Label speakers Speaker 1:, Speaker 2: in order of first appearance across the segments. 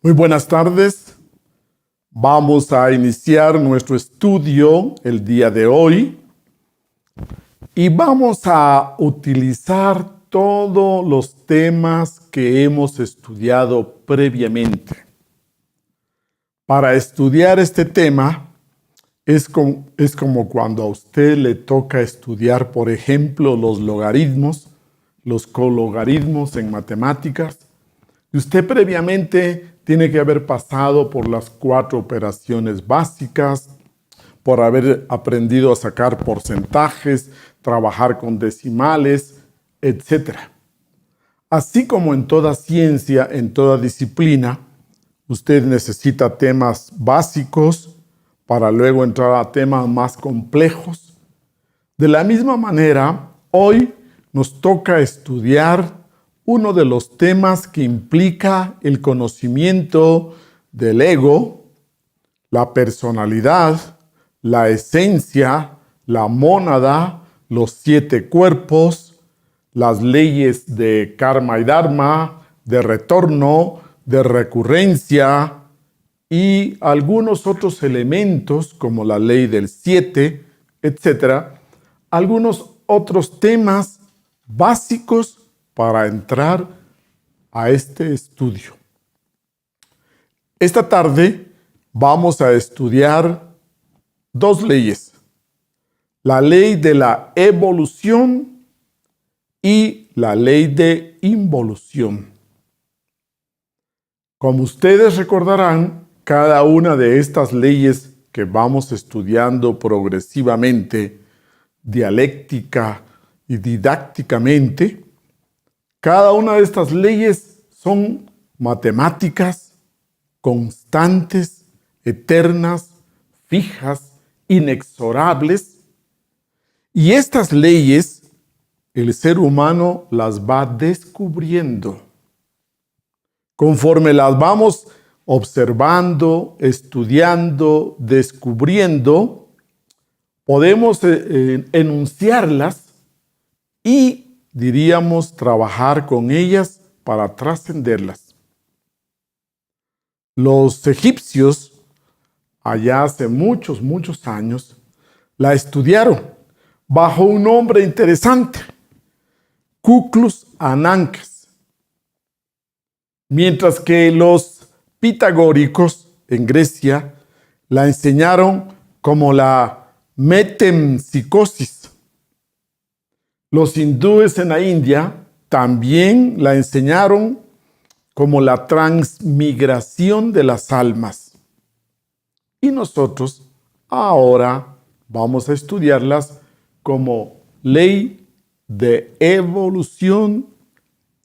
Speaker 1: Muy buenas tardes. Vamos a iniciar nuestro estudio el día de hoy y vamos a utilizar todos los temas que hemos estudiado previamente. Para estudiar este tema es como cuando a usted le toca estudiar, por ejemplo, los logaritmos, los cologaritmos en matemáticas. Y usted previamente tiene que haber pasado por las 4 operaciones básicas, por haber aprendido a sacar porcentajes, trabajar con decimales, etc. Así como en toda ciencia, en toda disciplina, usted necesita temas básicos para luego entrar a temas más complejos. De la misma manera, hoy nos toca estudiar uno de los temas que implica el conocimiento del ego, la personalidad, la esencia, la mónada, los 7 cuerpos, las leyes de karma y dharma, de retorno, de recurrencia y algunos otros elementos como la ley del 7, etc. Algunos otros temas básicos para entrar a este estudio. Esta tarde vamos a estudiar 2 leyes. La ley de la evolución y la ley de involución. Como ustedes recordarán, cada una de estas leyes que vamos estudiando progresivamente, dialéctica y didácticamente, cada una de estas leyes son matemáticas, constantes, eternas, fijas, inexorables. Y estas leyes, el ser humano las va descubriendo. Conforme las vamos observando, estudiando, descubriendo, podemos enunciarlas y diríamos trabajar con ellas para trascenderlas. Los egipcios, allá hace muchos años, la estudiaron bajo un nombre interesante, Kuklus Anankes. Mientras que los pitagóricos en Grecia la enseñaron como la metempsicosis. Los hindúes en la India también la enseñaron como la transmigración de las almas. Y nosotros ahora vamos a estudiarlas como ley de evolución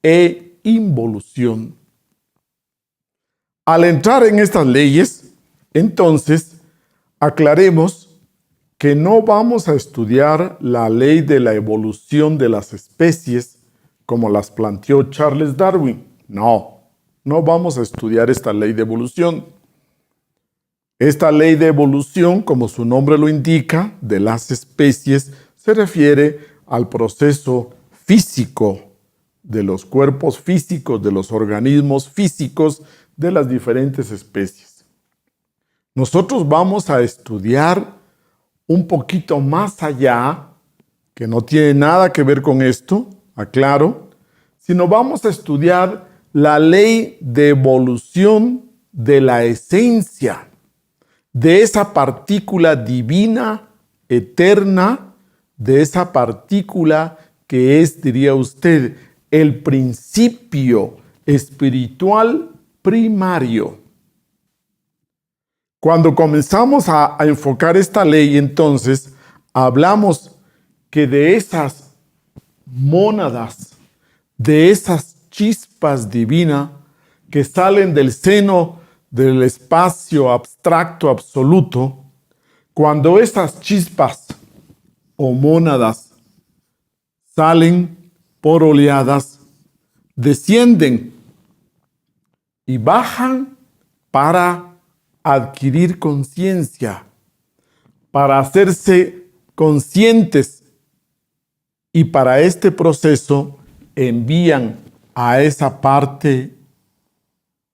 Speaker 1: e involución. Al entrar en estas leyes, entonces, aclaremos que no vamos a estudiar la ley de la evolución de las especies como las planteó Charles Darwin. No vamos a estudiar esta ley de evolución. Esta ley de evolución, como su nombre lo indica, de las especies, se refiere al proceso físico de los cuerpos físicos, de los organismos físicos de las diferentes especies. Nosotros vamos a estudiar un poquito más allá, que no tiene nada que ver con esto, aclaro, sino vamos a estudiar la ley de evolución de la esencia, de esa partícula divina, eterna, de esa partícula que es, diría usted, el principio espiritual primario. Cuando comenzamos a enfocar esta ley, entonces, hablamos que de esas mónadas, de esas chispas divinas que salen del seno del espacio abstracto absoluto, cuando esas chispas o mónadas salen por oleadas, descienden y bajan para adquirir conciencia, para hacerse conscientes, y para este proceso envían a esa parte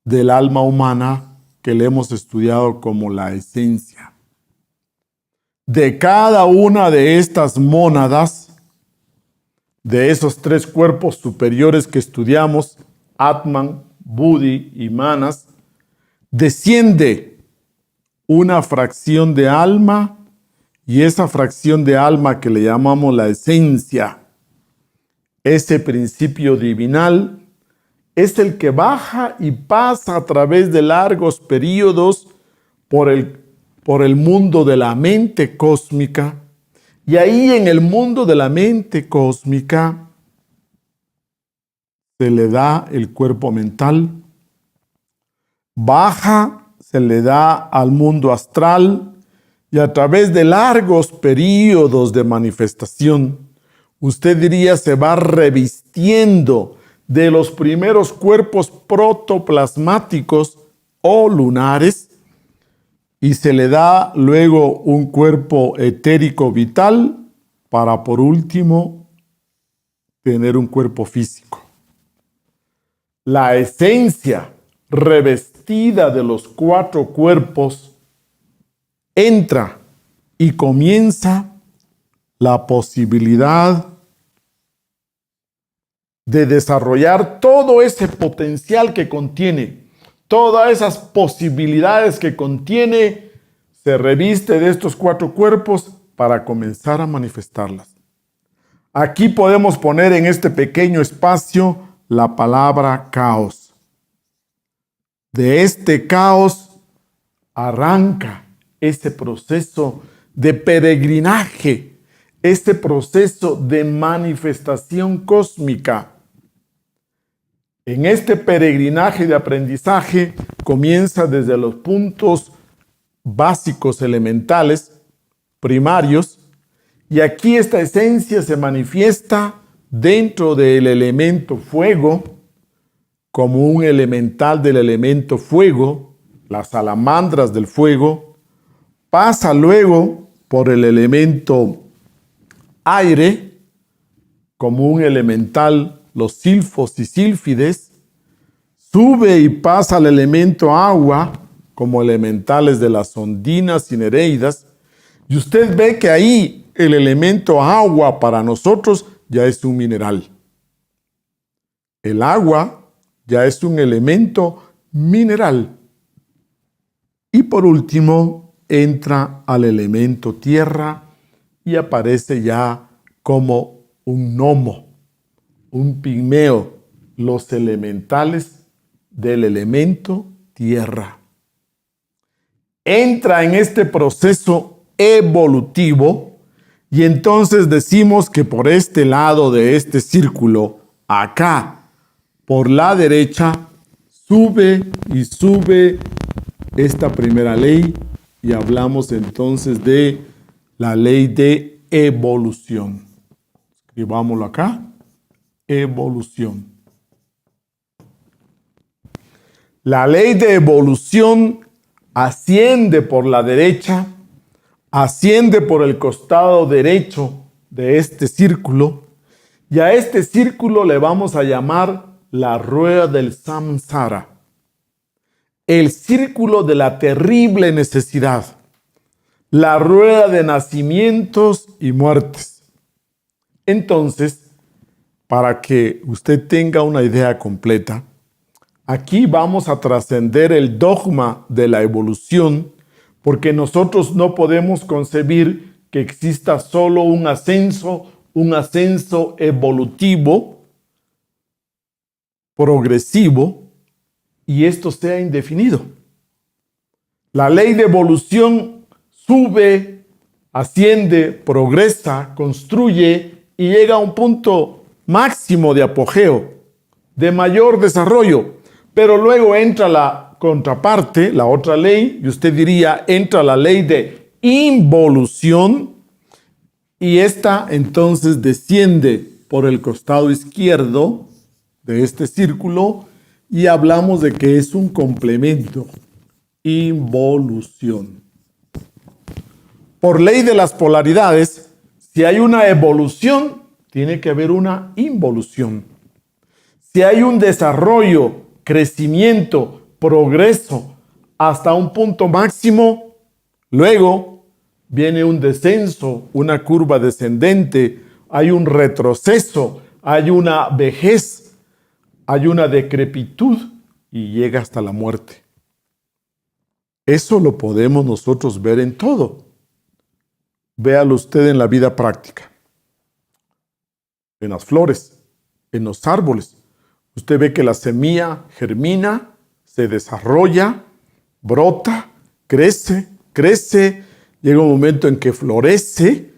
Speaker 1: del alma humana que le hemos estudiado como la esencia. De cada una de estas mónadas, de esos tres cuerpos superiores que estudiamos, Atman, Buddhi y Manas, desciende una fracción de alma, y esa fracción de alma que le llamamos la esencia, ese principio divinal, es el que baja y pasa a través de largos periodos por el mundo de la mente cósmica, y ahí en el mundo de la mente cósmica se le da el cuerpo mental, baja, se le da al mundo astral, y a través de largos periodos de manifestación, usted diría se va revistiendo de los primeros cuerpos protoplasmáticos o lunares, y se le da luego un cuerpo etérico vital para por último tener un cuerpo físico. La esencia revestida de los cuatro cuerpos entra y comienza la posibilidad de desarrollar todo ese potencial que contiene, todas esas posibilidades que contiene, se reviste de estos cuatro cuerpos para comenzar a manifestarlas. Aquí podemos poner en este pequeño espacio la palabra caos. De este caos arranca ese proceso de peregrinaje, este proceso de manifestación cósmica. En este peregrinaje de aprendizaje comienza desde los puntos básicos elementales, primarios, y aquí esta esencia se manifiesta dentro del elemento fuego, como un elemental del elemento fuego, las salamandras del fuego, pasa luego por el elemento aire, como un elemental, los silfos y sílfides, sube y pasa al elemento agua, como elementales de las ondinas y nereidas, y usted ve que ahí el elemento agua para nosotros ya es un mineral. El agua ya es un elemento mineral. Y por último, entra al elemento tierra y aparece ya como un gnomo, un pigmeo, los elementales del elemento tierra. Entra en este proceso evolutivo y entonces decimos que por este lado de este círculo, acá, por la derecha, sube y sube esta primera ley, y hablamos entonces de la ley de evolución. Escribámoslo acá, evolución. La ley de evolución asciende por la derecha, asciende por el costado derecho de este círculo, y a este círculo le vamos a llamar la rueda del samsara, el círculo de la terrible necesidad, la rueda de nacimientos y muertes. Entonces, para que usted tenga una idea completa, aquí vamos a trascender el dogma de la evolución, porque nosotros no podemos concebir que exista solo un ascenso evolutivo, progresivo, y esto sea indefinido. La ley de evolución sube, asciende, progresa, construye y llega a un punto máximo de apogeo, de mayor desarrollo. Pero luego entra la contraparte, la otra ley, y usted diría, entra la ley de involución, y esta entonces desciende por el costado izquierdo de este círculo, y hablamos de que es un complemento, involución. Por ley de las polaridades, si hay una evolución, tiene que haber una involución. Si hay un desarrollo, crecimiento, progreso hasta un punto máximo, luego viene un descenso, una curva descendente, hay un retroceso, hay una vejez, hay una decrepitud y llega hasta la muerte. Eso lo podemos nosotros ver en todo. Véalo usted en la vida práctica, en las flores, en los árboles. Usted ve que la semilla germina, se desarrolla, brota, crece, llega un momento en que florece,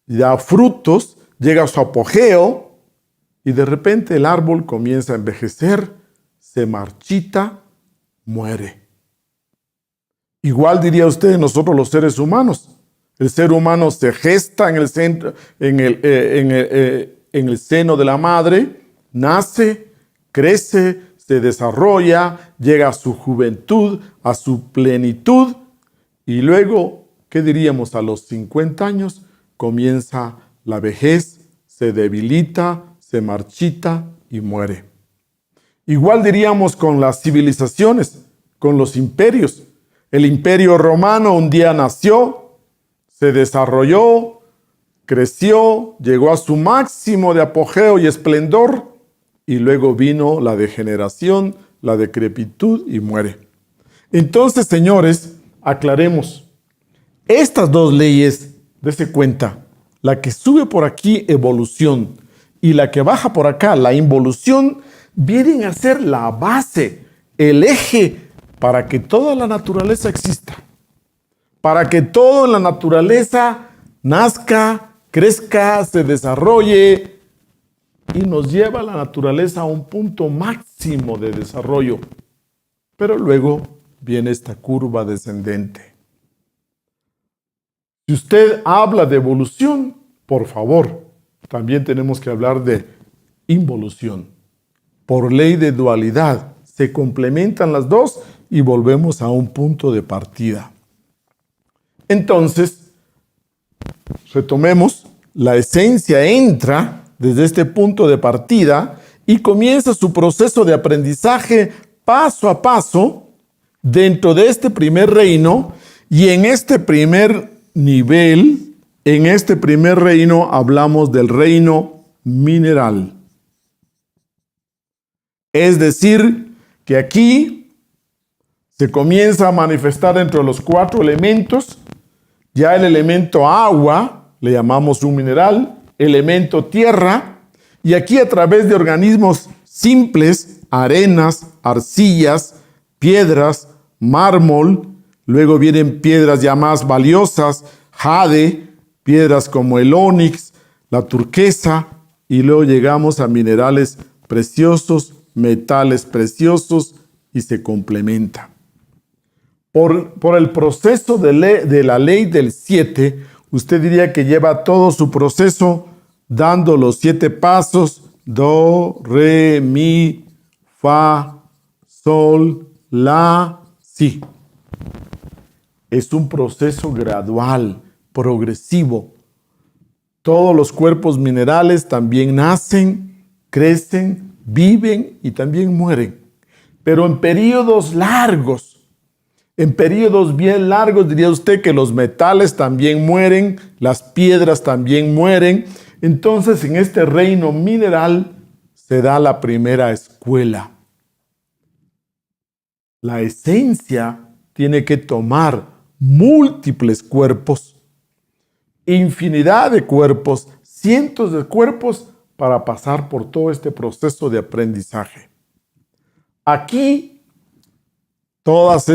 Speaker 1: da frutos, llega a su apogeo y de repente el árbol comienza a envejecer, se marchita, muere. Igual diría usted de nosotros los seres humanos. El ser humano se gesta en el seno de la madre, nace, crece, se desarrolla, llega a su juventud, a su plenitud, y luego, ¿qué diríamos? A los 50 años comienza la vejez, se debilita, se marchita y muere. Igual diríamos con las civilizaciones, con los imperios. El imperio romano un día nació, se desarrolló, creció, llegó a su máximo de apogeo y esplendor, y luego vino la degeneración, la decrepitud y muere. Entonces, señores, aclaremos. Estas dos leyes, dése cuenta, la que sube por aquí, evolución, y la que baja por acá, la involución, vienen a ser la base, el eje para que toda la naturaleza exista. Para que todo en la naturaleza nazca, crezca, se desarrolle y nos lleva a la naturaleza a un punto máximo de desarrollo. Pero luego viene esta curva descendente. Si usted habla de evolución, por favor, también tenemos que hablar de involución. Por ley de dualidad, se complementan las dos y volvemos a un punto de partida. Entonces, retomemos, la esencia entra desde este punto de partida y comienza su proceso de aprendizaje paso a paso dentro de este primer reino, y en este primer nivel, en este primer reino hablamos del reino mineral. Es decir, que aquí se comienza a manifestar dentro de los 4 elementos. Ya el elemento agua, le llamamos un mineral, elemento tierra, y aquí a través de organismos simples, arenas, arcillas, piedras, mármol, luego vienen piedras ya más valiosas, jade, piedras como el ónix, la turquesa, y luego llegamos a minerales preciosos, metales preciosos, y se complementa. Por el proceso de la ley del 7, usted diría que lleva todo su proceso dando los 7 pasos: do, re, mi, fa, sol, la, si. Es un proceso gradual, progresivo. Todos los cuerpos minerales también nacen, crecen, viven y también mueren. Pero en periodos largos. En periodos bien largos diría usted que los metales también mueren, las piedras también mueren. Entonces en este reino mineral se da la primera escuela. La esencia tiene que tomar múltiples cuerpos, infinidad de cuerpos, cientos de cuerpos para pasar por todo este proceso de aprendizaje. Aquí todos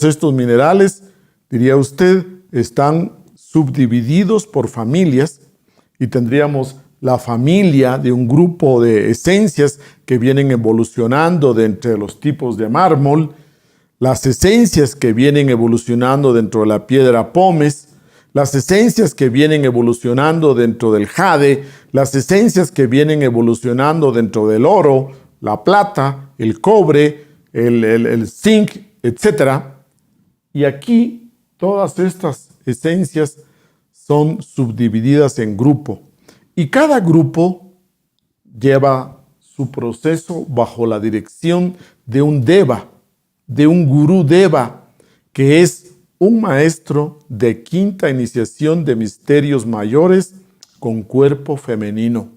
Speaker 1: estos minerales, diría usted, están subdivididos por familias, y tendríamos la familia de un grupo de esencias que vienen evolucionando de entre los tipos de mármol, las esencias que vienen evolucionando dentro de la piedra pómez, las esencias que vienen evolucionando dentro del jade, las esencias que vienen evolucionando dentro del oro, la plata, el cobre, el zinc, etc. Y aquí todas estas esencias son subdivididas en grupo. Y cada grupo lleva su proceso bajo la dirección de un deva. de un gurú deva, que es un maestro de quinta iniciación de misterios mayores con cuerpo femenino.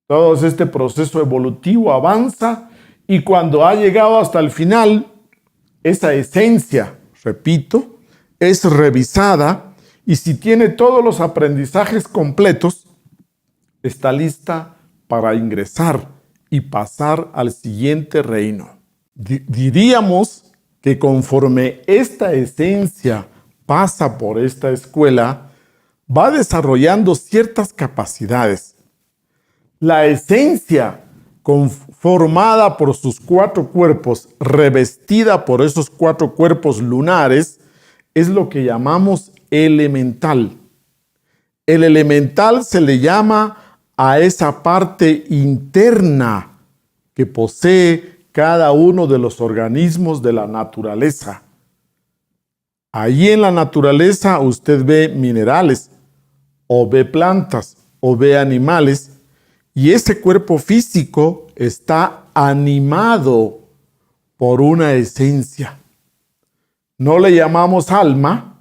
Speaker 1: Todo este proceso evolutivo avanza y cuando ha llegado hasta el final, esa esencia, repito, es revisada y si tiene todos los aprendizajes completos, está lista para ingresar y pasar al siguiente reino. Diríamos que conforme esta esencia pasa por esta escuela, va desarrollando ciertas capacidades. La esencia conformada por sus 4 cuerpos, revestida por esos 4 cuerpos lunares, es lo que llamamos elemental. El elemental se le llama a esa parte interna que posee cada uno de los organismos de la naturaleza. Allí en la naturaleza usted ve minerales, o ve plantas, o ve animales, y ese cuerpo físico está animado por una esencia. No le llamamos alma,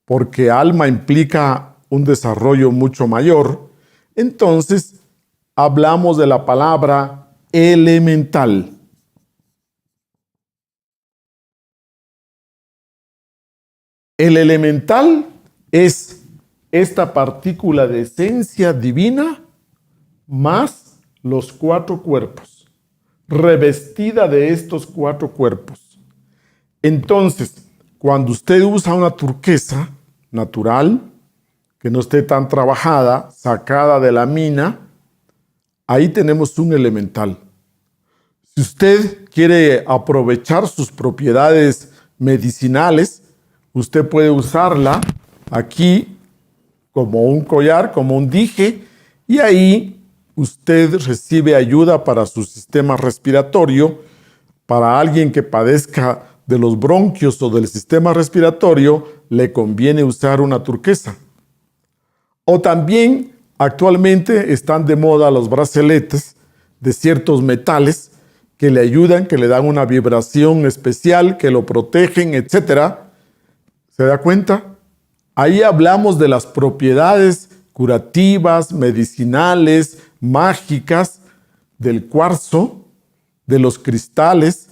Speaker 1: porque alma implica un desarrollo mucho mayor. Entonces, hablamos de la palabra elemental. El elemental es esta partícula de esencia divina más los 4 cuerpos, revestida de estos 4 cuerpos. Entonces, cuando usted usa una turquesa natural, que no esté tan trabajada, sacada de la mina, ahí tenemos un elemental. Si usted quiere aprovechar sus propiedades medicinales, usted puede usarla aquí como un collar, como un dije, y ahí usted recibe ayuda para su sistema respiratorio. Para alguien que padezca de los bronquios o del sistema respiratorio, le conviene usar una turquesa. O también actualmente están de moda los brazaletes de ciertos metales que le ayudan, que le dan una vibración especial, que lo protegen, etc. ¿Se da cuenta? Ahí hablamos de las propiedades curativas, medicinales, mágicas del cuarzo, de los cristales,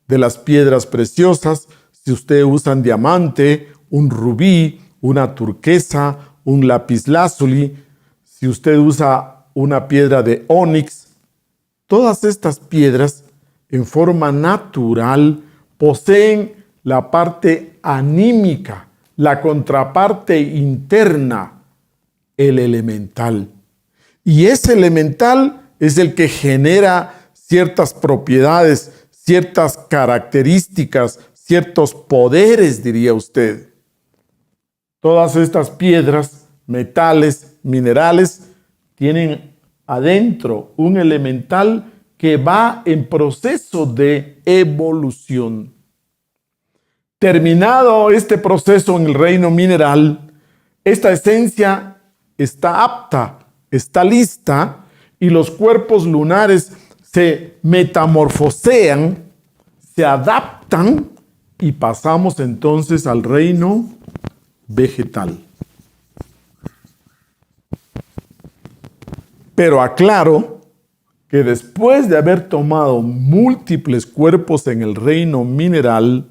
Speaker 1: de las piedras preciosas. Si usted usa un diamante, un rubí, una turquesa, un lapislázuli, si usted usa una piedra de ónix, todas estas piedras en forma natural poseen la parte anímica, la contraparte interna, el elemental. Y ese elemental es el que genera ciertas propiedades, ciertas características, ciertos poderes, diría usted. Todas estas piedras, metales, minerales, tienen adentro un elemental que va en proceso de evolución. Terminado este proceso en el reino mineral, esta esencia está apta, está lista, y los cuerpos lunares se metamorfosean, se adaptan, y pasamos entonces al reino vegetal. Pero aclaro que después de haber tomado múltiples cuerpos en el reino mineral,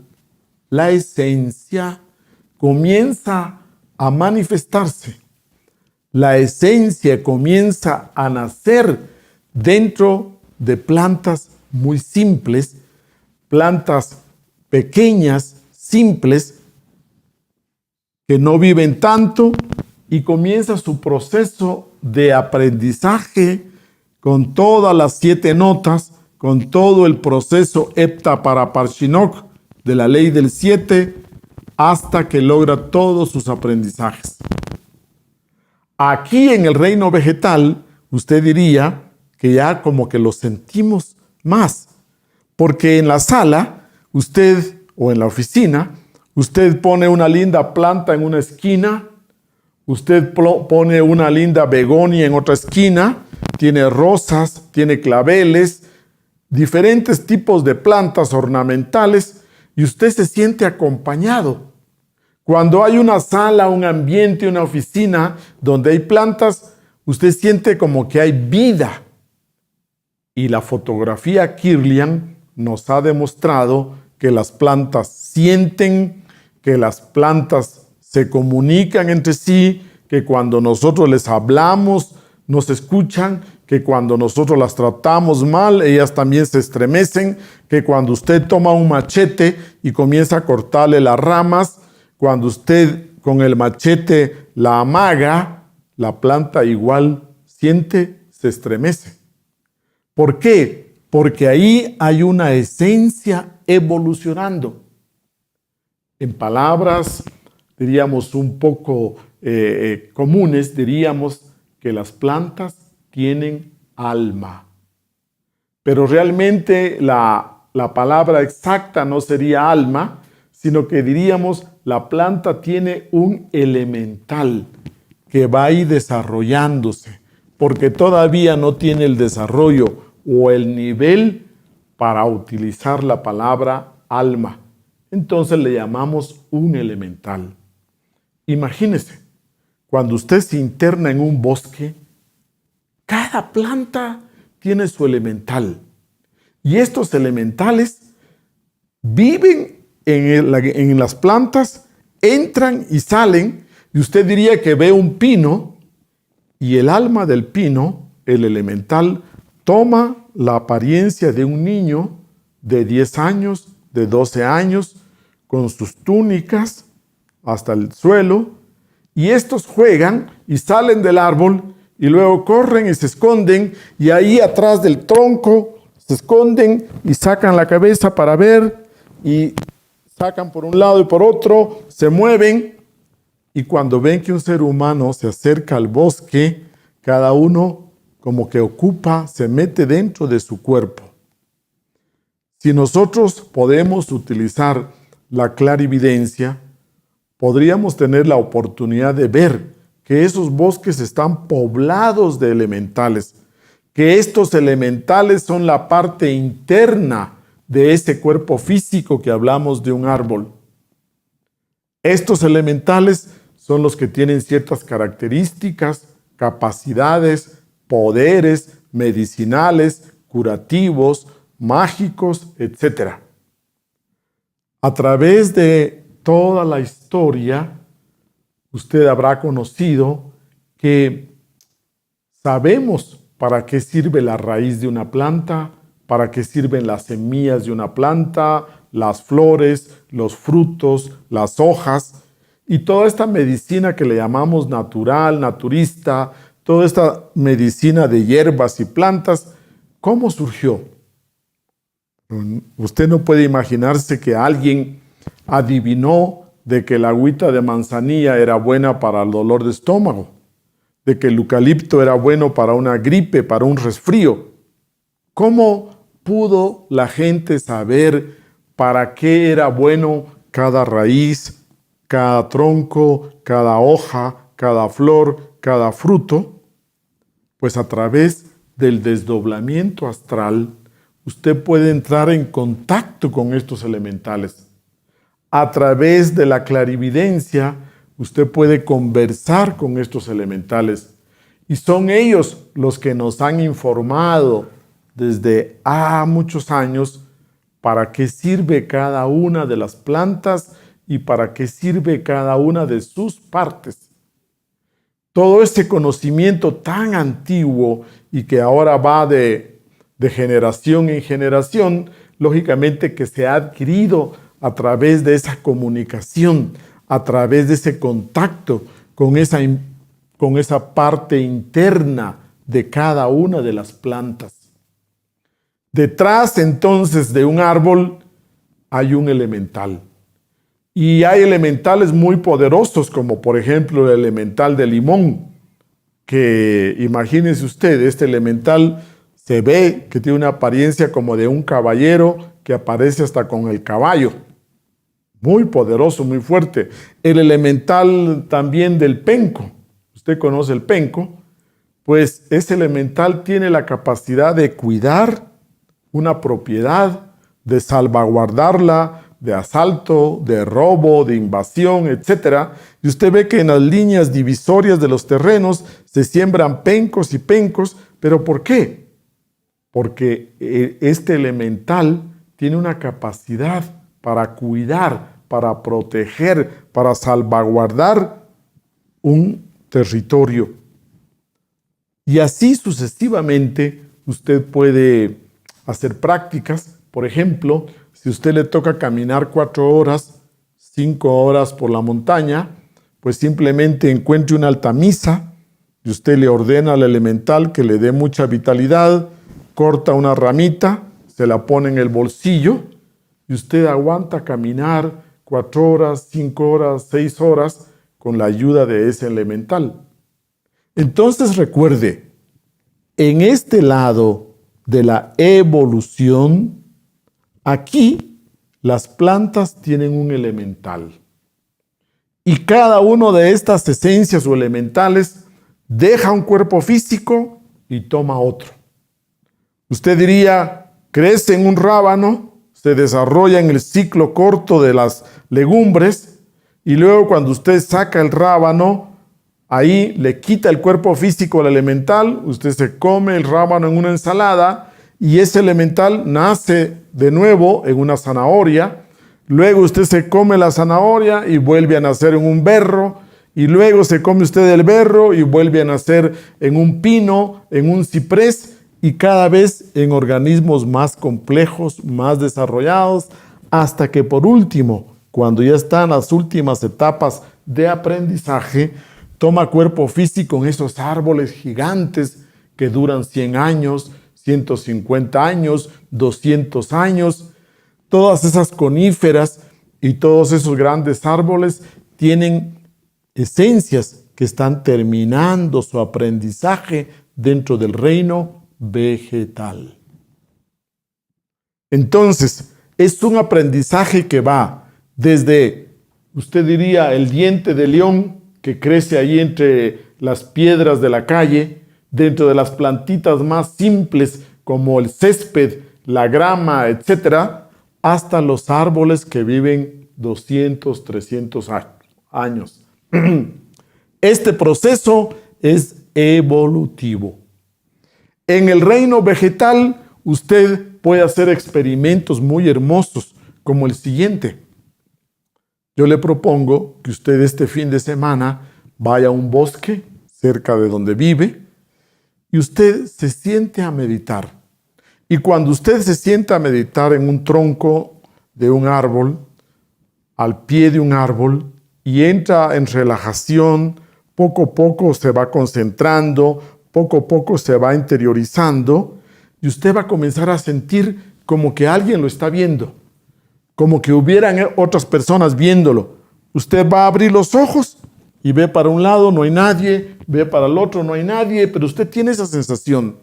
Speaker 1: la esencia comienza a manifestarse. La esencia comienza a nacer dentro de plantas muy simples, plantas pequeñas, simples, que no viven tanto, y comienza su proceso de aprendizaje con todas las 7 notas, con todo el proceso Heptaparaparshinok de la ley del 7, hasta que logra todos sus aprendizajes. Aquí en el reino vegetal, usted diría que ya como que lo sentimos más, porque en la sala, usted, o en la oficina, usted pone una linda planta en una esquina, usted pone una linda begonia en otra esquina, tiene rosas, tiene claveles, diferentes tipos de plantas ornamentales y usted se siente acompañado. Cuando hay una sala, un ambiente, una oficina donde hay plantas, usted siente como que hay vida. Y la fotografía Kirlian nos ha demostrado que las plantas sienten, que las plantas se comunican entre sí, que cuando nosotros les hablamos, nos escuchan, que cuando nosotros las tratamos mal, ellas también se estremecen, que cuando usted toma un machete y comienza a cortarle las ramas, cuando usted con el machete la amaga, la planta igual siente, se estremece. ¿Por qué? Porque ahí hay una esencia evolucionando. En palabras, diríamos un poco comunes, diríamos que las plantas tienen alma. Pero realmente la palabra exacta no sería alma, sino que diríamos la planta tiene un elemental que va a ir desarrollándose, porque todavía no tiene el desarrollo o el nivel para utilizar la palabra alma. Entonces le llamamos un elemental. Imagínese, cuando usted se interna en un bosque, cada planta tiene su elemental. Y estos elementales viven en las plantas, entran y salen, y usted diría que ve un pino, y el alma del pino, el elemental, toma la apariencia de un niño de 10 años, de 12 años, con sus túnicas hasta el suelo, y estos juegan y salen del árbol, y luego corren y se esconden, y ahí atrás del tronco se esconden y sacan la cabeza para ver, y sacan por un lado y por otro, se mueven, y cuando ven que un ser humano se acerca al bosque, cada uno como que ocupa, se mete dentro de su cuerpo. Si nosotros podemos utilizar la clarividencia, podríamos tener la oportunidad de ver que esos bosques están poblados de elementales, que estos elementales son la parte interna de ese cuerpo físico que hablamos de un árbol. Estos elementales son los que tienen ciertas características, capacidades, poderes medicinales, curativos, mágicos, etc. A través de toda la historia, usted habrá conocido que sabemos para qué sirve la raíz de una planta, para qué sirven las semillas de una planta, las flores, los frutos, las hojas, y toda esta medicina que le llamamos natural, naturista, toda esta medicina de hierbas y plantas, ¿cómo surgió? Usted no puede imaginarse que alguien adivinó de que la agüita de manzanilla era buena para el dolor de estómago, de que el eucalipto era bueno para una gripe, para un resfrío. ¿Cómo pudo la gente saber para qué era bueno cada raíz, cada tronco, cada hoja, cada flor, cada fruto? Pues a través del desdoblamiento astral, usted puede entrar en contacto con estos elementales. A través de la clarividencia, usted puede conversar con estos elementales. Y son ellos los que nos han informado desde muchos años para qué sirve cada una de las plantas y para qué sirve cada una de sus partes. Todo ese conocimiento tan antiguo y que ahora va de generación en generación, lógicamente que se ha adquirido a través de esa comunicación, a través de ese contacto con esa parte interna de cada una de las plantas. Detrás entonces de un árbol hay un elemental. Y hay elementales muy poderosos, como por ejemplo el elemental de limón, que imagínense usted, este elemental se ve que tiene una apariencia como de un caballero que aparece hasta con el caballo. Muy poderoso, muy fuerte. El elemental también del penco. Usted conoce el penco. Pues ese elemental tiene la capacidad de cuidar, una propiedad, de salvaguardarla de asalto, de robo, de invasión, etc. Y usted ve que en las líneas divisorias de los terrenos se siembran pencos y pencos. ¿Pero por qué? Porque este elemental tiene una capacidad para cuidar, para proteger, para salvaguardar un territorio. Y así sucesivamente usted puede hacer prácticas. Por ejemplo, si a usted le toca caminar 4 horas, 5 horas por la montaña, pues simplemente encuentre una altamisa y usted le ordena al elemental que le dé mucha vitalidad, corta una ramita, se la pone en el bolsillo y usted aguanta caminar 4 horas, 5 horas, 6 horas con la ayuda de ese elemental. Entonces recuerde, en este lado de la evolución, aquí las plantas tienen un elemental. Y cada una de estas esencias o elementales deja un cuerpo físico y toma otro. Usted diría, crece en un rábano, se desarrolla en el ciclo corto de las legumbres y luego cuando usted saca el rábano, ahí le quita el cuerpo físico al elemental, usted se come el rábano en una ensalada y ese elemental nace de nuevo en una zanahoria. Luego usted se come la zanahoria y vuelve a nacer en un berro. Y luego se come usted el berro y vuelve a nacer en un pino, en un ciprés y cada vez en organismos más complejos, más desarrollados, hasta que por último, cuando ya están las últimas etapas de aprendizaje, toma cuerpo físico en esos árboles gigantes que duran 100 años, 150 años, 200 años. Todas esas coníferas y todos esos grandes árboles tienen esencias que están terminando su aprendizaje dentro del reino vegetal. Entonces, es un aprendizaje que va desde, usted diría, el diente de león que crece ahí entre las piedras de la calle, dentro de las plantitas más simples como el césped, la grama, etc., hasta los árboles que viven 200, 300 años. Este proceso es evolutivo. En el reino vegetal, usted puede hacer experimentos muy hermosos, como el siguiente. Yo le propongo que usted este fin de semana vaya a un bosque cerca de donde vive y usted se siente a meditar. Y cuando usted se sienta a meditar en un tronco de un árbol, al pie de un árbol, y entra en relajación, poco a poco se va concentrando, poco a poco se va interiorizando, y usted va a comenzar a sentir como que alguien lo está viendo, como que hubieran otras personas viéndolo. Usted va a abrir los ojos y ve para un lado, no hay nadie, ve para el otro, no hay nadie, pero usted tiene esa sensación.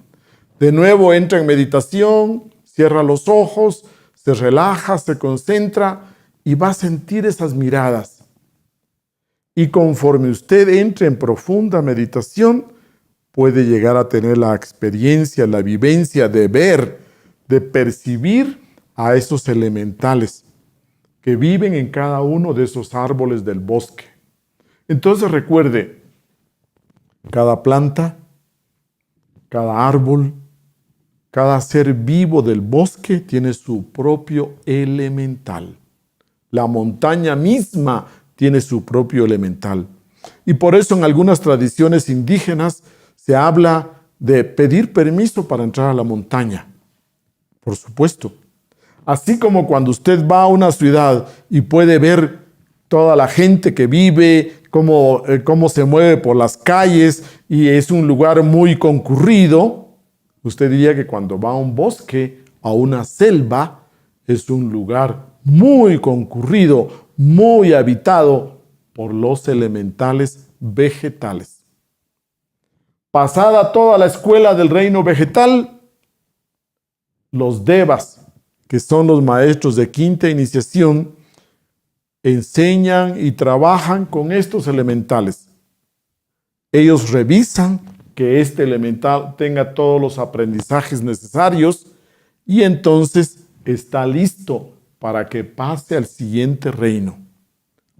Speaker 1: De nuevo entra en meditación, cierra los ojos, se relaja, se concentra y va a sentir esas miradas. Y conforme usted entre en profunda meditación, puede llegar a tener la experiencia, la vivencia de ver, de percibir a esos elementales que viven en cada uno de esos árboles del bosque. Entonces recuerde, cada planta, cada árbol, cada ser vivo del bosque tiene su propio elemental. La montaña misma tiene su propio elemental. Y por eso en algunas tradiciones indígenas se habla de pedir permiso para entrar a la montaña. Por supuesto. Así como cuando usted va a una ciudad y puede ver toda la gente que vive, cómo se mueve por las calles y es un lugar muy concurrido, usted diría que cuando va a un bosque, a una selva, es un lugar muy concurrido, muy habitado por los elementales vegetales. Pasada toda la escuela del reino vegetal, los devas, que son los maestros de quinta iniciación, enseñan y trabajan con estos elementales. Ellos revisan que este elemental tenga todos los aprendizajes necesarios y entonces está listo para que pase al siguiente reino,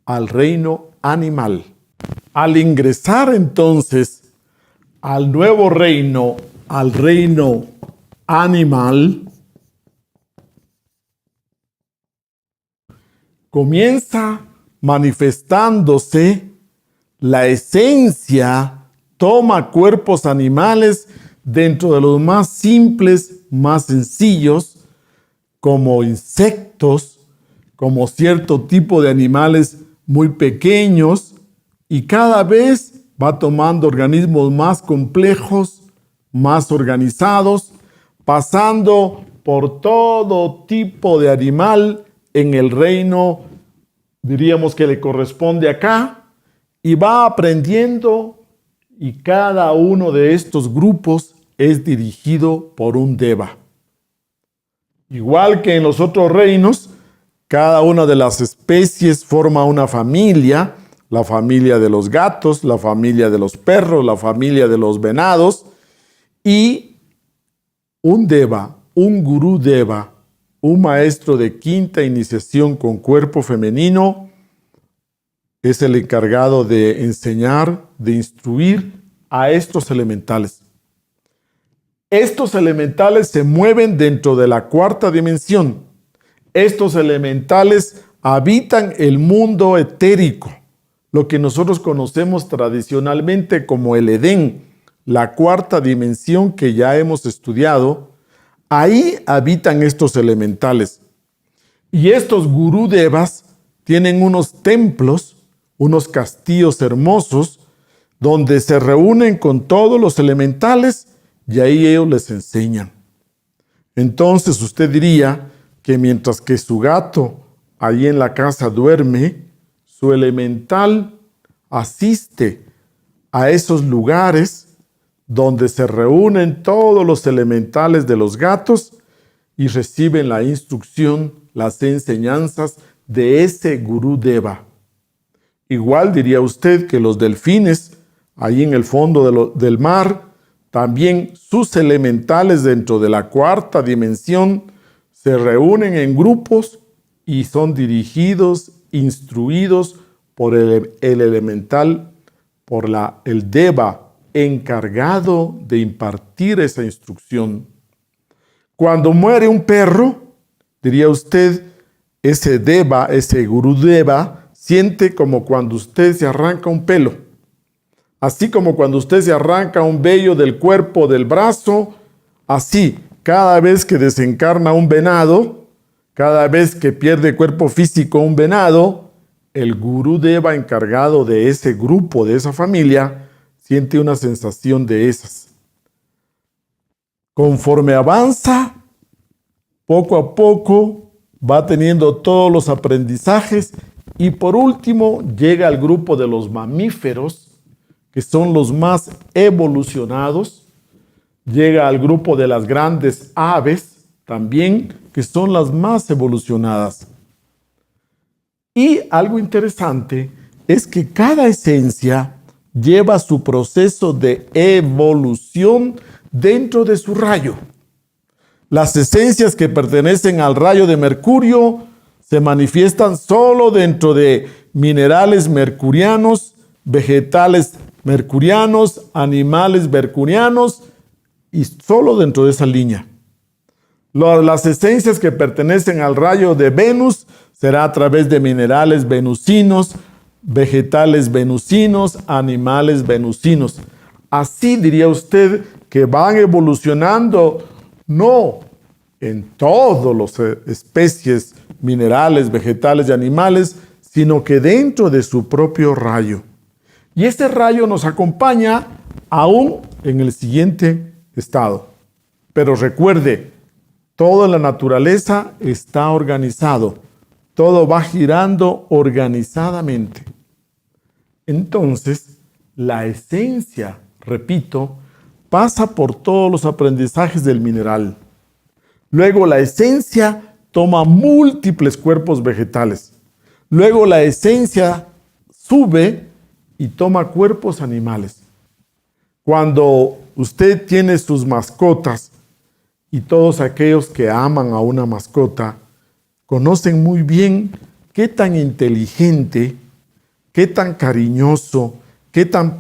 Speaker 1: al reino animal. Al ingresar entonces al nuevo reino, al reino animal, comienza manifestándose la esencia, toma cuerpos animales dentro de los más simples, más sencillos, como insectos, como cierto tipo de animales muy pequeños, y cada vez va tomando organismos más complejos, más organizados, pasando por todo tipo de animal en el reino, diríamos que le corresponde acá, y va aprendiendo, y cada uno de estos grupos es dirigido por un deva. Igual que en los otros reinos, cada una de las especies forma una familia, la familia de los gatos, la familia de los perros, la familia de los venados, y un deva, un gurú deva, un maestro de quinta iniciación con cuerpo femenino, es el encargado de enseñar, de instruir a estos elementales. Estos elementales se mueven dentro de la cuarta dimensión. Estos elementales habitan el mundo etérico, lo que nosotros conocemos tradicionalmente como el Edén, la cuarta dimensión que ya hemos estudiado. Ahí habitan estos elementales. Y estos gurú devas tienen unos templos, unos castillos hermosos, donde se reúnen con todos los elementales y ahí ellos les enseñan. Entonces usted diría que mientras que su gato ahí en la casa duerme, su elemental asiste a esos lugares donde se reúnen todos los elementales de los gatos y reciben la instrucción, las enseñanzas de ese gurú deva. Igual diría usted que los delfines, ahí en el fondo del mar, también sus elementales dentro de la cuarta dimensión se reúnen en grupos y son dirigidos, instruidos por el elemental, por el deva encargado de impartir esa instrucción. Cuando muere un perro, diría usted, ese deva, ese gurú deva, siente como cuando usted se arranca un pelo. Así como cuando usted se arranca un vello del cuerpo, del brazo, así, cada vez que desencarna un venado, cada vez que pierde cuerpo físico un venado, el gurú deva encargado de ese grupo, de esa familia, siente una sensación de esas. Conforme avanza, poco a poco va teniendo todos los aprendizajes y por último llega al grupo de los mamíferos, que son los más evolucionados. Llega al grupo de las grandes aves también, que son las más evolucionadas. Y algo interesante es que cada esencia lleva su proceso de evolución dentro de su rayo. Las esencias que pertenecen al rayo de Mercurio se manifiestan solo dentro de minerales mercurianos, vegetales mercurianos, animales mercurianos y solo dentro de esa línea. Las esencias que pertenecen al rayo de Venus será a través de minerales venusinos, vegetales venusinos, animales venusinos. Así diría usted que van evolucionando, no en todas las especies, minerales, vegetales y animales, sino que dentro de su propio rayo. Y este rayo nos acompaña aún en el siguiente estado. Pero recuerde, toda la naturaleza está organizado. Todo va girando organizadamente. Entonces, la esencia, repito, pasa por todos los aprendizajes del mineral. Luego la esencia toma múltiples cuerpos vegetales. Luego la esencia sube y toma cuerpos animales. Cuando usted tiene sus mascotas y todos aquellos que aman a una mascota conocen muy bien qué tan inteligente, qué tan cariñoso, qué tan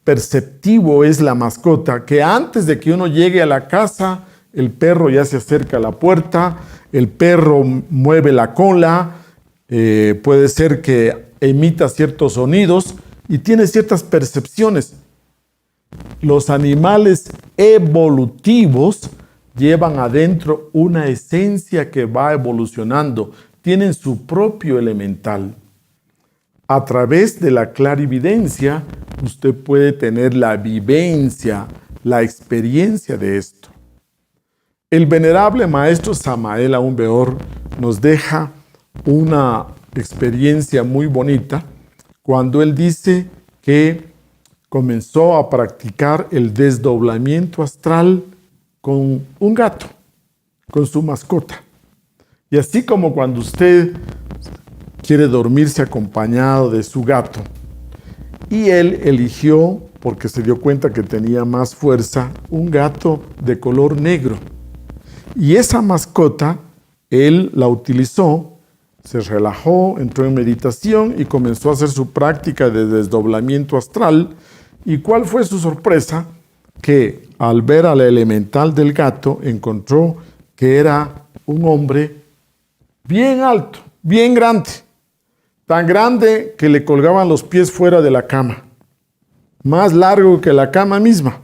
Speaker 1: perceptivo es la mascota, que antes de que uno llegue a la casa, el perro ya se acerca a la puerta, el perro mueve la cola, puede ser que emita ciertos sonidos y tiene ciertas percepciones. Los animales evolutivos llevan adentro una esencia que va evolucionando, tienen su propio elemental. A través de la clarividencia, usted puede tener la vivencia, la experiencia de esto. El venerable maestro Samael Aun Weor nos deja una experiencia muy bonita cuando él dice que comenzó a practicar el desdoblamiento astral con un gato, con su mascota. Y así como cuando usted quiere dormirse acompañado de su gato, y él eligió, porque se dio cuenta que tenía más fuerza, un gato de color negro. Y esa mascota, él la utilizó, se relajó, entró en meditación y comenzó a hacer su práctica de desdoblamiento astral. ¿Y cuál fue su sorpresa? Que al ver al elemental del gato, encontró que era un hombre bien alto, bien grande, tan grande que le colgaban los pies fuera de la cama, más largo que la cama misma,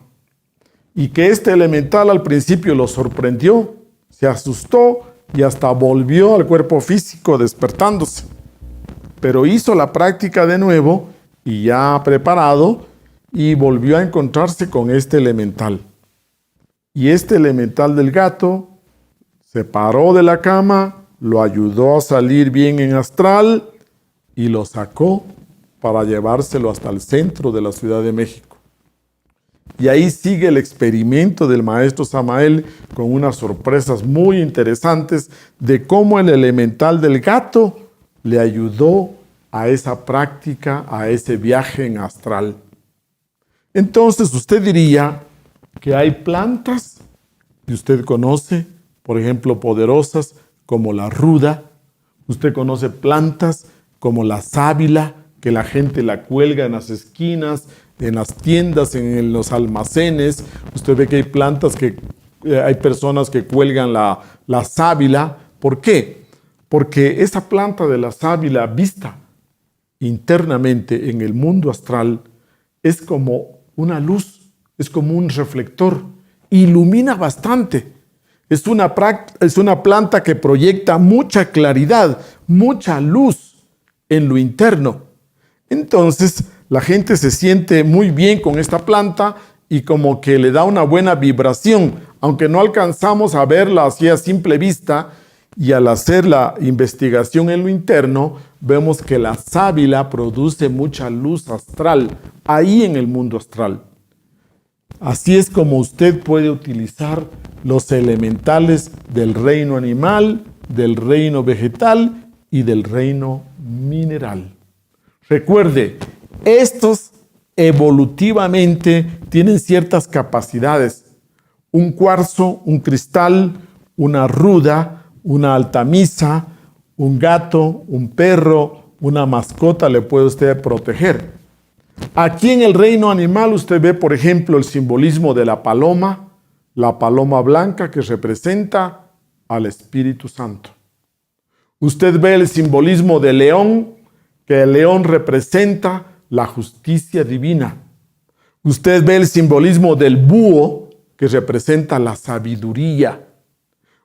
Speaker 1: y que este elemental al principio lo sorprendió, se asustó y hasta volvió al cuerpo físico despertándose, pero hizo la práctica de nuevo y ya preparado, y volvió a encontrarse con este elemental. Y este elemental del gato se paró de la cama, lo ayudó a salir bien en astral y lo sacó para llevárselo hasta el centro de la Ciudad de México. Y ahí sigue el experimento del maestro Samael con unas sorpresas muy interesantes de cómo el elemental del gato le ayudó a esa práctica, a ese viaje en astral. Entonces usted diría que hay plantas que usted conoce, por ejemplo, poderosas como la ruda. Usted conoce plantas como la sábila, que la gente la cuelga en las esquinas, en las tiendas, en los almacenes. Usted ve que hay plantas que hay personas que cuelgan la sábila. ¿Por qué? Porque esa planta de la sábila vista internamente en el mundo astral es como una luz, es como un reflector, ilumina bastante. Es una planta que proyecta mucha claridad, mucha luz en lo interno. Entonces, la gente se siente muy bien con esta planta y como que le da una buena vibración, aunque no alcanzamos a verla así a simple vista, y al hacer la investigación en lo interno, vemos que la sábila produce mucha luz astral, ahí en el mundo astral. Así es como usted puede utilizar los elementales del reino animal, del reino vegetal y del reino mineral. Recuerde, estos evolutivamente tienen ciertas capacidades. Un cuarzo, un cristal, una ruda, una altamisa, un gato, un perro, una mascota le puede usted proteger. Aquí en el reino animal usted ve, por ejemplo, el simbolismo de la paloma blanca que representa al Espíritu Santo. Usted ve el simbolismo del león, que el león representa la justicia divina. Usted ve el simbolismo del búho, que representa la sabiduría.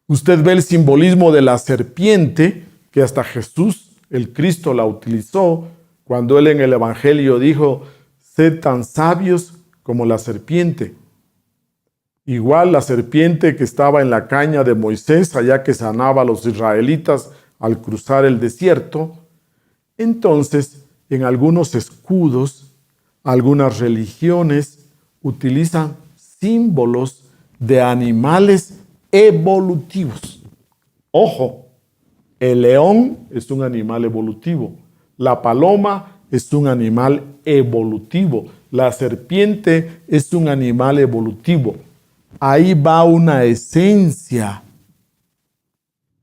Speaker 1: Usted ve el simbolismo de la serpiente, que hasta Jesús, el Cristo, la utilizó cuando él en el Evangelio dijo: sed tan sabios como la serpiente. Igual la serpiente que estaba en la caña de Moisés, allá que sanaba a los israelitas al cruzar el desierto. Entonces, en algunos escudos, algunas religiones utilizan símbolos de animales evolutivos. Ojo, el león es un animal evolutivo, la paloma es un animal evolutivo, la serpiente es un animal evolutivo. ahí va una esencia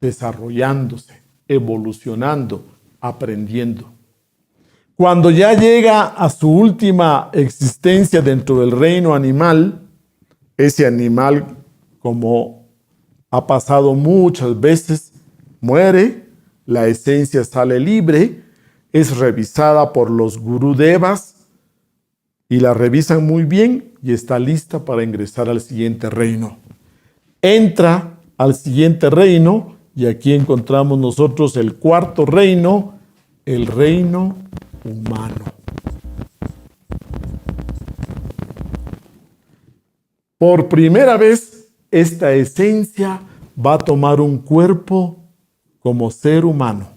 Speaker 1: desarrollándose, evolucionando, aprendiendo. Cuando ya llega a su última existencia dentro del reino animal, ese animal, como ha pasado muchas veces, muere, la esencia sale libre, es revisada por los gurudevas y la revisan muy bien y está lista para ingresar al siguiente reino. Entra al siguiente reino y aquí encontramos nosotros el cuarto reino, el reino humano. Por primera vez, esta esencia va a tomar un cuerpo como ser humano.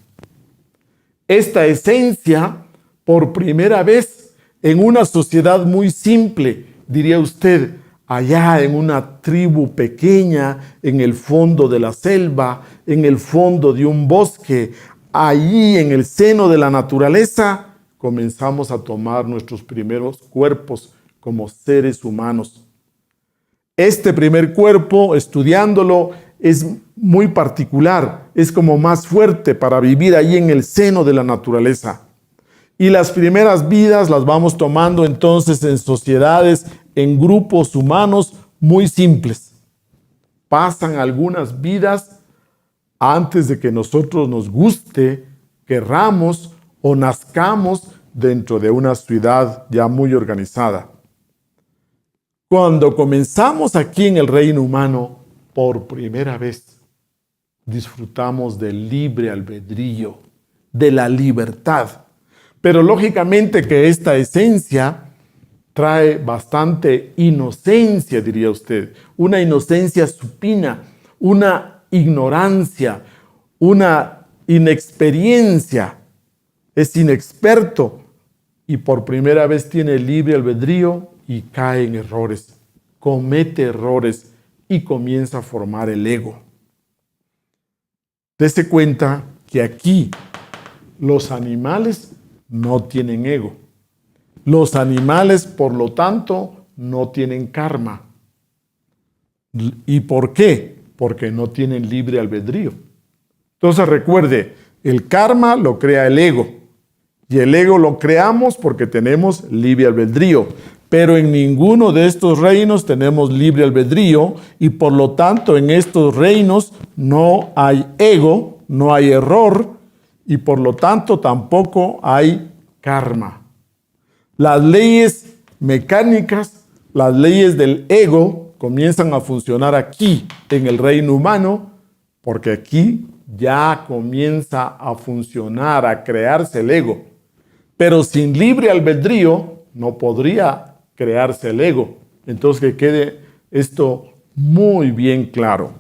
Speaker 1: Esta esencia, por primera vez, en una sociedad muy simple, diría usted, allá en una tribu pequeña, en el fondo de la selva, en el fondo de un bosque, allí en el seno de la naturaleza, comenzamos a tomar nuestros primeros cuerpos como seres humanos. Este primer cuerpo, estudiándolo, es muy particular, es como más fuerte para vivir ahí en el seno de la naturaleza. Y las primeras vidas las vamos tomando entonces en sociedades, en grupos humanos muy simples. Pasan algunas vidas antes de que nosotros nos guste, querramos o nazcamos dentro de una ciudad ya muy organizada. Cuando comenzamos aquí en el reino humano, por primera vez, disfrutamos del libre albedrío, de la libertad. Pero lógicamente que esta esencia trae bastante inocencia, diría usted, una inocencia supina, una ignorancia, una inexperiencia, es inexperto y por primera vez tiene libre albedrío y cae en errores, comete errores y comienza a formar el ego. Dese cuenta que aquí los animales no tienen ego. Los animales, por lo tanto, no tienen karma. ¿Y por qué? Porque no tienen libre albedrío. Entonces recuerde, el karma lo crea el ego. Y el ego lo creamos porque tenemos libre albedrío. Pero en ninguno de estos reinos tenemos libre albedrío y por lo tanto en estos reinos no hay ego, no hay error y por lo tanto tampoco hay karma. Las leyes mecánicas, las leyes del ego comienzan a funcionar aquí en el reino humano porque aquí ya comienza a funcionar, a crearse el ego. Pero sin libre albedrío no podría crearse el ego. Entonces que quede esto muy bien claro.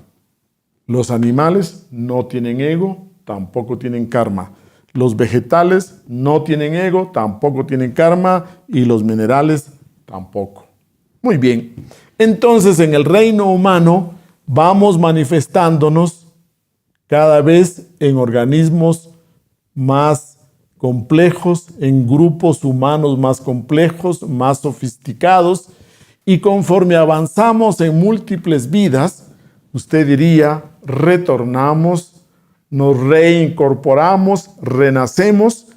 Speaker 1: Los animales no tienen ego, tampoco tienen karma. Los vegetales no tienen ego, tampoco tienen karma y los minerales tampoco. Muy bien. Entonces en el reino humano vamos manifestándonos cada vez en organismos más complejos, en grupos humanos más complejos, más sofisticados, y conforme avanzamos en múltiples vidas, usted diría, retornamos, nos reincorporamos, renacemos,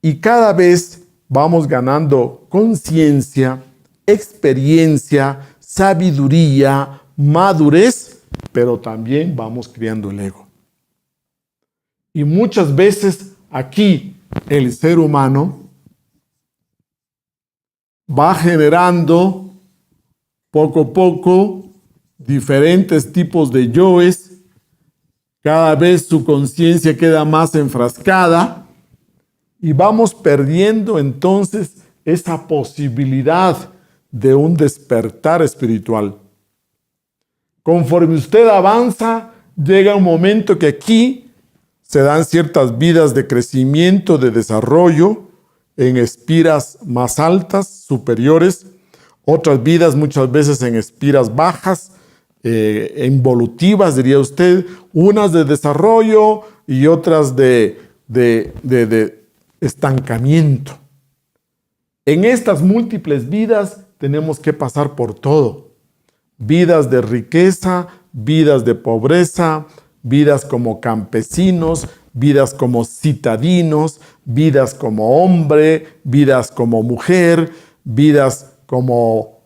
Speaker 1: y cada vez vamos ganando conciencia, experiencia, sabiduría, madurez, pero también vamos criando el ego. Y muchas veces aquí, el ser humano va generando poco a poco diferentes tipos de yoes, cada vez su conciencia queda más enfrascada y vamos perdiendo entonces esa posibilidad de un despertar espiritual. Conforme usted avanza, llega un momento que aquí se dan ciertas vidas de crecimiento, de desarrollo, en espiras más altas, superiores, otras vidas muchas veces en espiras bajas, involutivas, diría usted, unas de desarrollo y otras de estancamiento. En estas múltiples vidas tenemos que pasar por todo. vidas de riqueza, vidas de pobreza, vidas como campesinos, vidas como citadinos, vidas como hombre, vidas como mujer, vidas como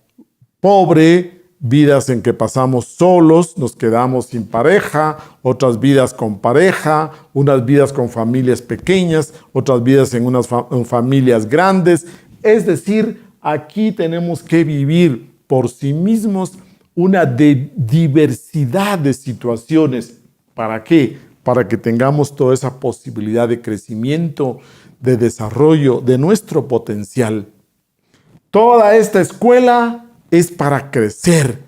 Speaker 1: pobre, vidas en que pasamos solos, nos quedamos sin pareja, otras vidas con pareja, unas vidas con familias pequeñas, otras vidas en familias grandes. Es decir, aquí tenemos que vivir por sí mismos una diversidad de situaciones. ¿Para qué? Para que tengamos toda esa posibilidad de crecimiento, de desarrollo de nuestro potencial. Toda esta escuela es para crecer,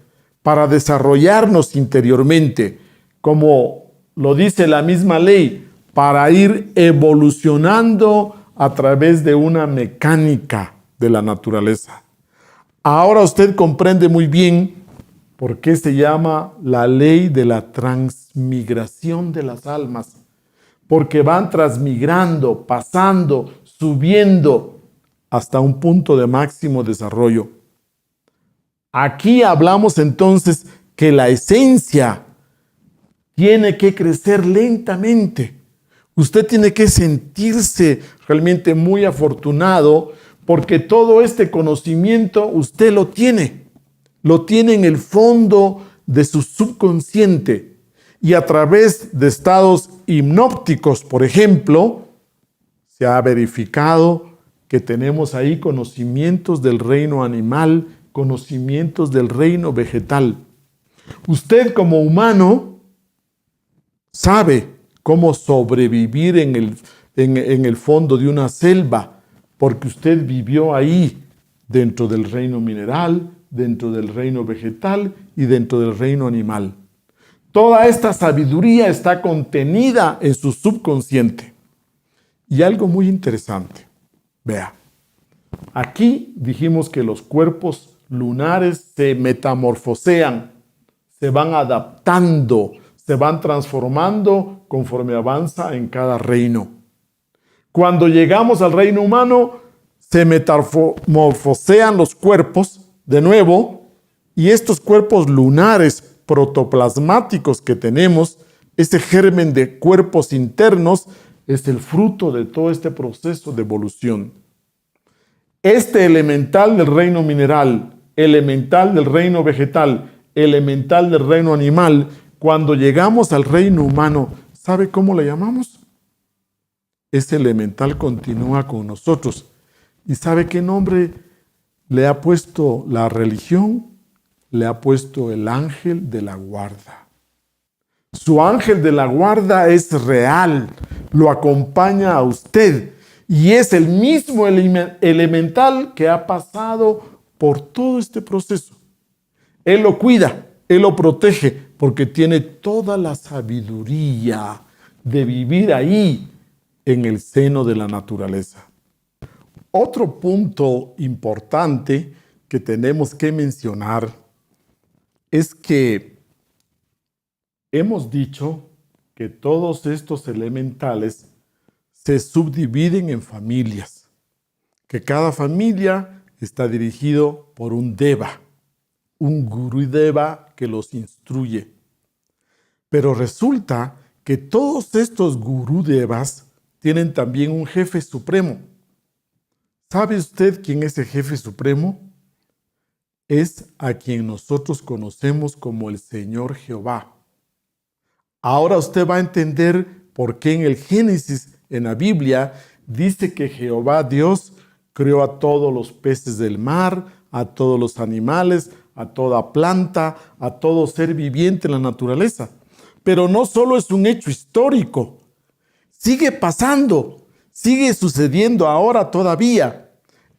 Speaker 1: para desarrollarnos interiormente, como lo dice la misma ley, para ir evolucionando a través de una mecánica de la naturaleza. Ahora usted comprende muy bien por qué se llama la ley de la transmigración de las almas, porque van transmigrando, pasando, subiendo hasta un punto de máximo desarrollo. Aquí hablamos entonces que la esencia tiene que crecer lentamente. Usted tiene que sentirse realmente muy afortunado porque todo este conocimiento usted lo tiene en el fondo de su subconsciente y a través de estados hipnópticos, por ejemplo, se ha verificado que tenemos ahí conocimientos del reino animal, conocimientos del reino vegetal. Usted como humano sabe cómo sobrevivir en el fondo de una selva, porque usted vivió ahí, dentro del reino mineral, dentro del reino vegetal y dentro del reino animal. Toda esta sabiduría está contenida en su subconsciente. Y algo muy interesante, vea, aquí dijimos que los cuerpos lunares se metamorfosean, se van adaptando, se van transformando conforme avanza en cada reino. Cuando llegamos al reino humano, se metamorfosean los cuerpos de nuevo y estos cuerpos lunares protoplasmáticos que tenemos, ese germen de cuerpos internos, es el fruto de todo este proceso de evolución. Este elemental del reino mineral, elemental del reino vegetal, elemental del reino animal, cuando llegamos al reino humano, ¿sabe cómo le llamamos? Ese elemental continúa con nosotros. ¿Y sabe qué nombre le ha puesto la religión? Le ha puesto el ángel de la guarda. Su ángel de la guarda es real, lo acompaña a usted y es el mismo elemental que ha pasado por todo este proceso. Él lo cuida, él lo protege porque tiene toda la sabiduría de vivir ahí en el seno de la naturaleza. Otro punto importante que tenemos que mencionar es que hemos dicho que todos estos elementales se subdividen en familias, que cada familia está dirigido por un deva, un gurudeva que los instruye. Pero resulta que todos estos gurudevas tienen también un jefe supremo. ¿Sabe usted quién es el jefe supremo? Es a quien nosotros conocemos como el Señor Jehová. Ahora usted va a entender por qué en el Génesis, en la Biblia, dice que Jehová Dios creó a todos los peces del mar, a todos los animales, a toda planta, a todo ser viviente en la naturaleza. Pero no solo es un hecho histórico, sigue pasando, sigue sucediendo ahora todavía.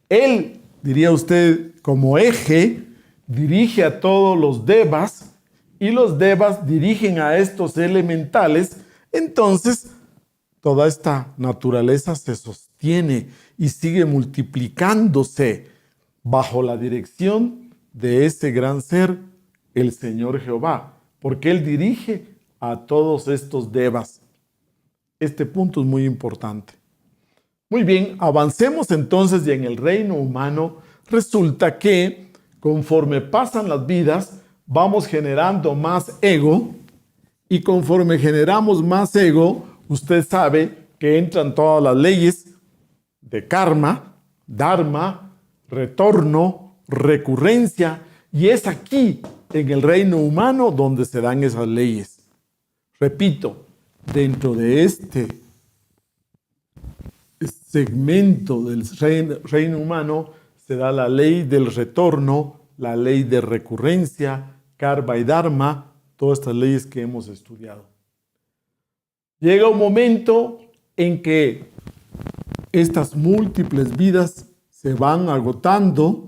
Speaker 1: Él, diría usted, como eje, dirige a todos los devas y los devas dirigen a estos elementales. Entonces, toda esta naturaleza se sostiene y sigue multiplicándose bajo la dirección de ese gran ser, el Señor Jehová, porque Él dirige a todos estos devas. Este punto es muy importante. Muy bien, avancemos entonces y en el reino humano resulta que conforme pasan las vidas vamos generando más ego, y conforme generamos más ego, usted sabe que entran todas las leyes de karma, dharma, retorno, recurrencia, y es aquí, en el reino humano, donde se dan esas leyes. Repito, dentro de este segmento del reino humano se da la ley del retorno, la ley de recurrencia, karma y dharma, todas estas leyes que hemos estudiado. Llega un momento en que estas múltiples vidas se van agotando,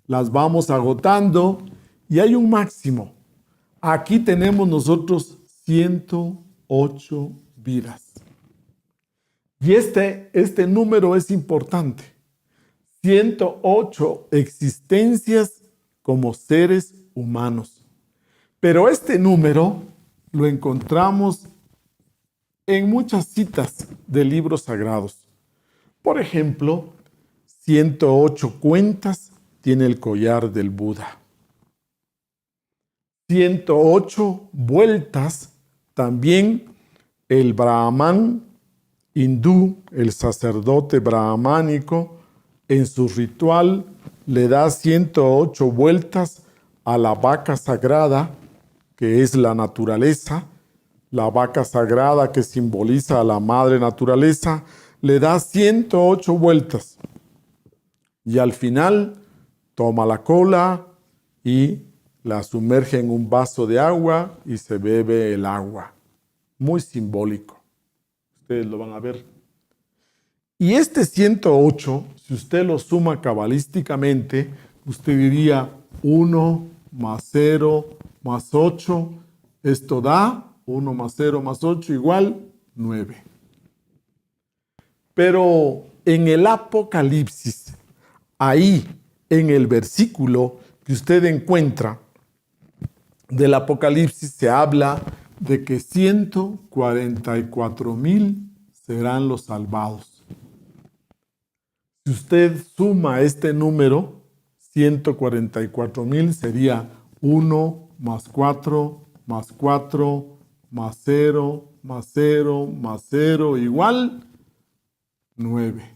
Speaker 1: las vamos agotando, y hay un máximo. Aquí tenemos nosotros 108 vidas. Y este número es importante. 108 existencias como seres humanos. Pero este número lo encontramos en muchas citas de libros sagrados. Por ejemplo, 108 cuentas tiene el collar del Buda. 108 vueltas también el Brahman hindú, el sacerdote brahmánico, en su ritual le da 108 vueltas a la vaca sagrada, que es la naturaleza. La vaca sagrada que simboliza a la madre naturaleza, le da 108 vueltas. Y al final toma la cola y la sumerge en un vaso de agua y se bebe el agua. Muy simbólico. Ustedes lo van a ver. Y este 108, si usted lo suma cabalísticamente, usted diría 1 más 0 más 8. Esto da 1 más 0 más 8 igual 9. Pero en el Apocalipsis, ahí en el versículo que usted encuentra del Apocalipsis, se habla de que 144,000 serán los salvados. Si usted suma este número, 144,000 sería 1 más 4 más 4 más 0 más 0 más 0 igual 9.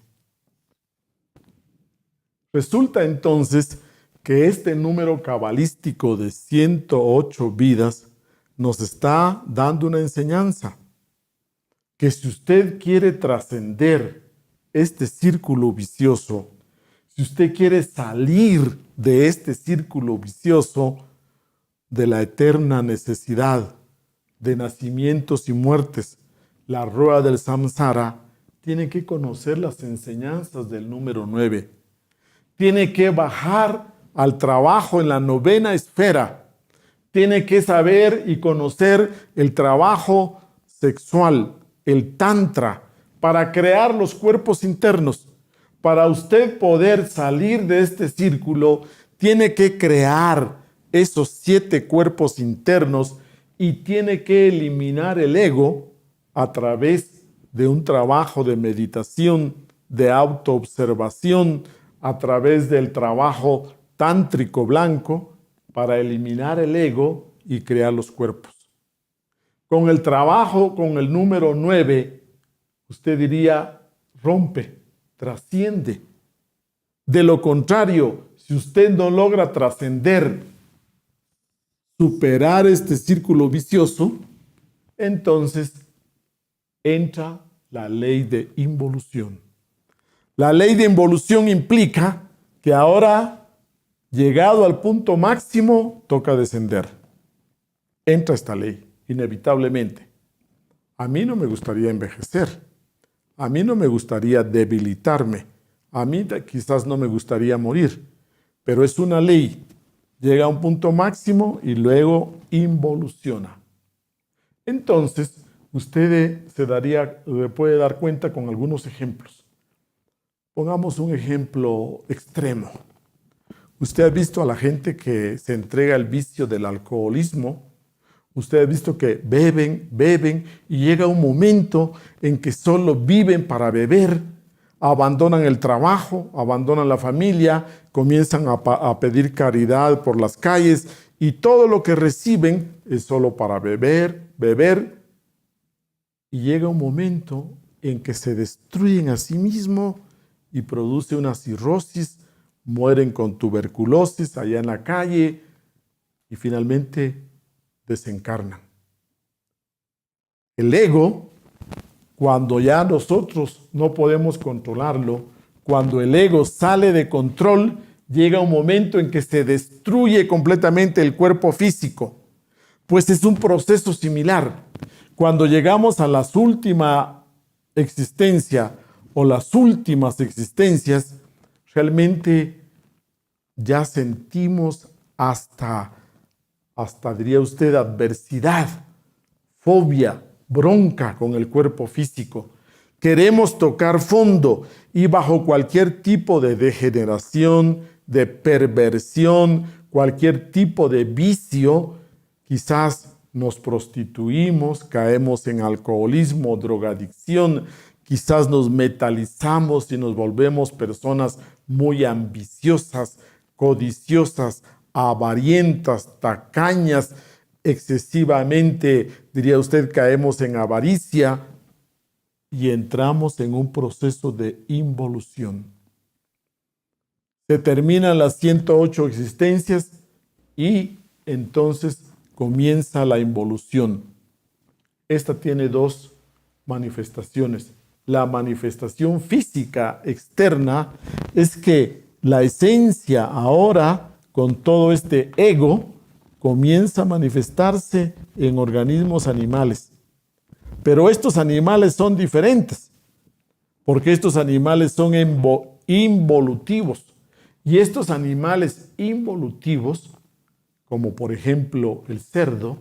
Speaker 1: Resulta entonces que este número cabalístico de 108 vidas nos está dando una enseñanza, que si usted quiere trascender este círculo vicioso, si usted quiere salir de este círculo vicioso de la eterna necesidad de nacimientos y muertes, la rueda del samsara, tiene que conocer las enseñanzas del número 9. Tiene que bajar al trabajo en la novena esfera. Tiene que saber y conocer el trabajo sexual, el tantra, para crear los cuerpos internos. Para usted poder salir de este círculo, tiene que crear esos 7 cuerpos internos y tiene que eliminar el ego a través de un trabajo de meditación, de autoobservación, a través del trabajo tántrico blanco, para eliminar el ego y crear los cuerpos. Con el trabajo, con el número 9, usted diría, rompe, trasciende. De lo contrario, si usted no logra trascender, superar este círculo vicioso, entonces entra la ley de involución. La ley de involución implica que ahora, llegado al punto máximo, toca descender. Entra esta ley, inevitablemente. A mí no me gustaría envejecer. A mí no me gustaría debilitarme. A mí quizás no me gustaría morir. Pero es una ley. Llega a un punto máximo y luego involuciona. Entonces, usted se puede dar cuenta con algunos ejemplos. Pongamos un ejemplo extremo. Usted ha visto a la gente que se entrega al vicio del alcoholismo. Usted ha visto que beben y llega un momento en que solo viven para beber, abandonan el trabajo, abandonan la familia, comienzan a pedir caridad por las calles y todo lo que reciben es solo para beber, beber, y llega un momento en que se destruyen a sí mismos y produce una cirrosis, mueren con tuberculosis allá en la calle y finalmente desencarnan. El ego, cuando ya nosotros no podemos controlarlo, cuando el ego sale de control, llega un momento en que se destruye completamente el cuerpo físico. Pues es un proceso similar. Cuando llegamos a las últimas existencias o las últimas existencias, realmente ya sentimos hasta diría usted, adversidad, fobia, bronca con el cuerpo físico. Queremos tocar fondo y bajo cualquier tipo de degeneración, de perversión, cualquier tipo de vicio, quizás nos prostituimos, caemos en alcoholismo, drogadicción, quizás nos metalizamos y nos volvemos personas muy ambiciosas, codiciosas, avarientas, tacañas, excesivamente, diría usted, caemos en avaricia y entramos en un proceso de involución. Se terminan las 108 existencias y entonces comienza la involución. Esta tiene dos manifestaciones. La manifestación física externa es que la esencia ahora, con todo este ego, comienza a manifestarse en organismos animales. Pero estos animales son diferentes, porque estos animales son involutivos. Y estos animales involutivos, como por ejemplo el cerdo,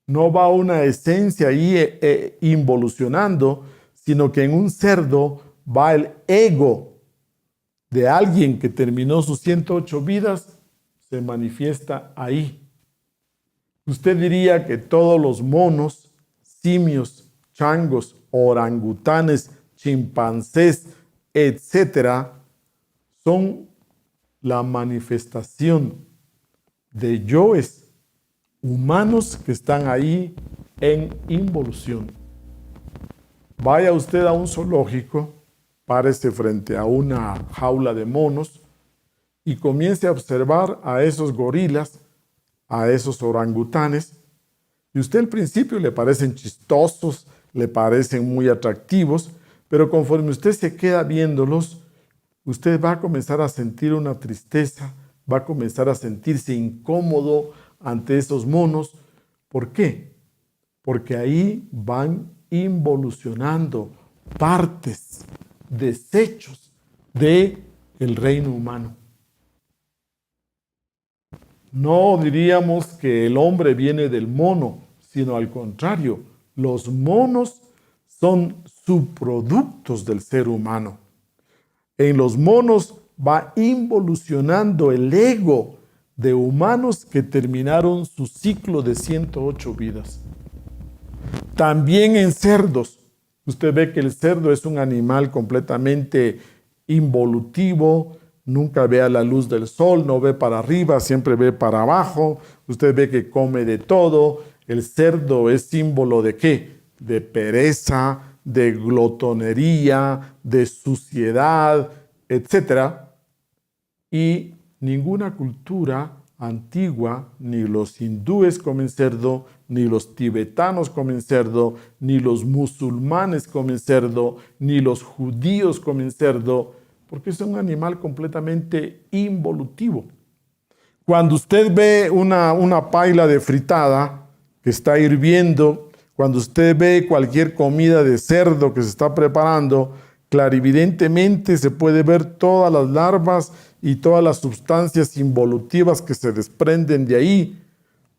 Speaker 1: no va una esencia ahí involucionando, sino que en un cerdo va el ego de alguien que terminó sus 108 vidas, se manifiesta ahí. Usted diría que todos los monos, simios, changos, orangutanes, chimpancés, etcétera, son la manifestación de yoes humanos que están ahí en involución. Vaya usted a un zoológico, párese frente a una jaula de monos y comience a observar a esos gorilas, a esos orangutanes, y usted al principio le parecen chistosos, le parecen muy atractivos, pero conforme usted se queda viéndolos, usted va a comenzar a sentir una tristeza, va a comenzar a sentirse incómodo ante esos monos. ¿Por qué? Porque ahí van involucionando partes, desechos del reino humano. No diríamos que el hombre viene del mono, sino al contrario, los monos son subproductos del ser humano. En los monos va involucionando el ego de humanos que terminaron su ciclo de 108 vidas. También en cerdos. Usted ve que el cerdo es un animal completamente involutivo, nunca ve a la luz del sol, no ve para arriba, siempre ve para abajo. Usted ve que come de todo. El cerdo es símbolo ¿de qué? De pereza, de glotonería, de suciedad, etc. Y ninguna cultura antigua, ni los hindúes comen cerdo, ni los tibetanos comen cerdo, ni los musulmanes comen cerdo, ni los judíos comen cerdo, porque es un animal completamente involutivo. Cuando usted ve una paila de fritada que está hirviendo, cuando usted ve cualquier comida de cerdo que se está preparando, clarividentemente se puede ver todas las larvas y todas las sustancias involutivas que se desprenden de ahí,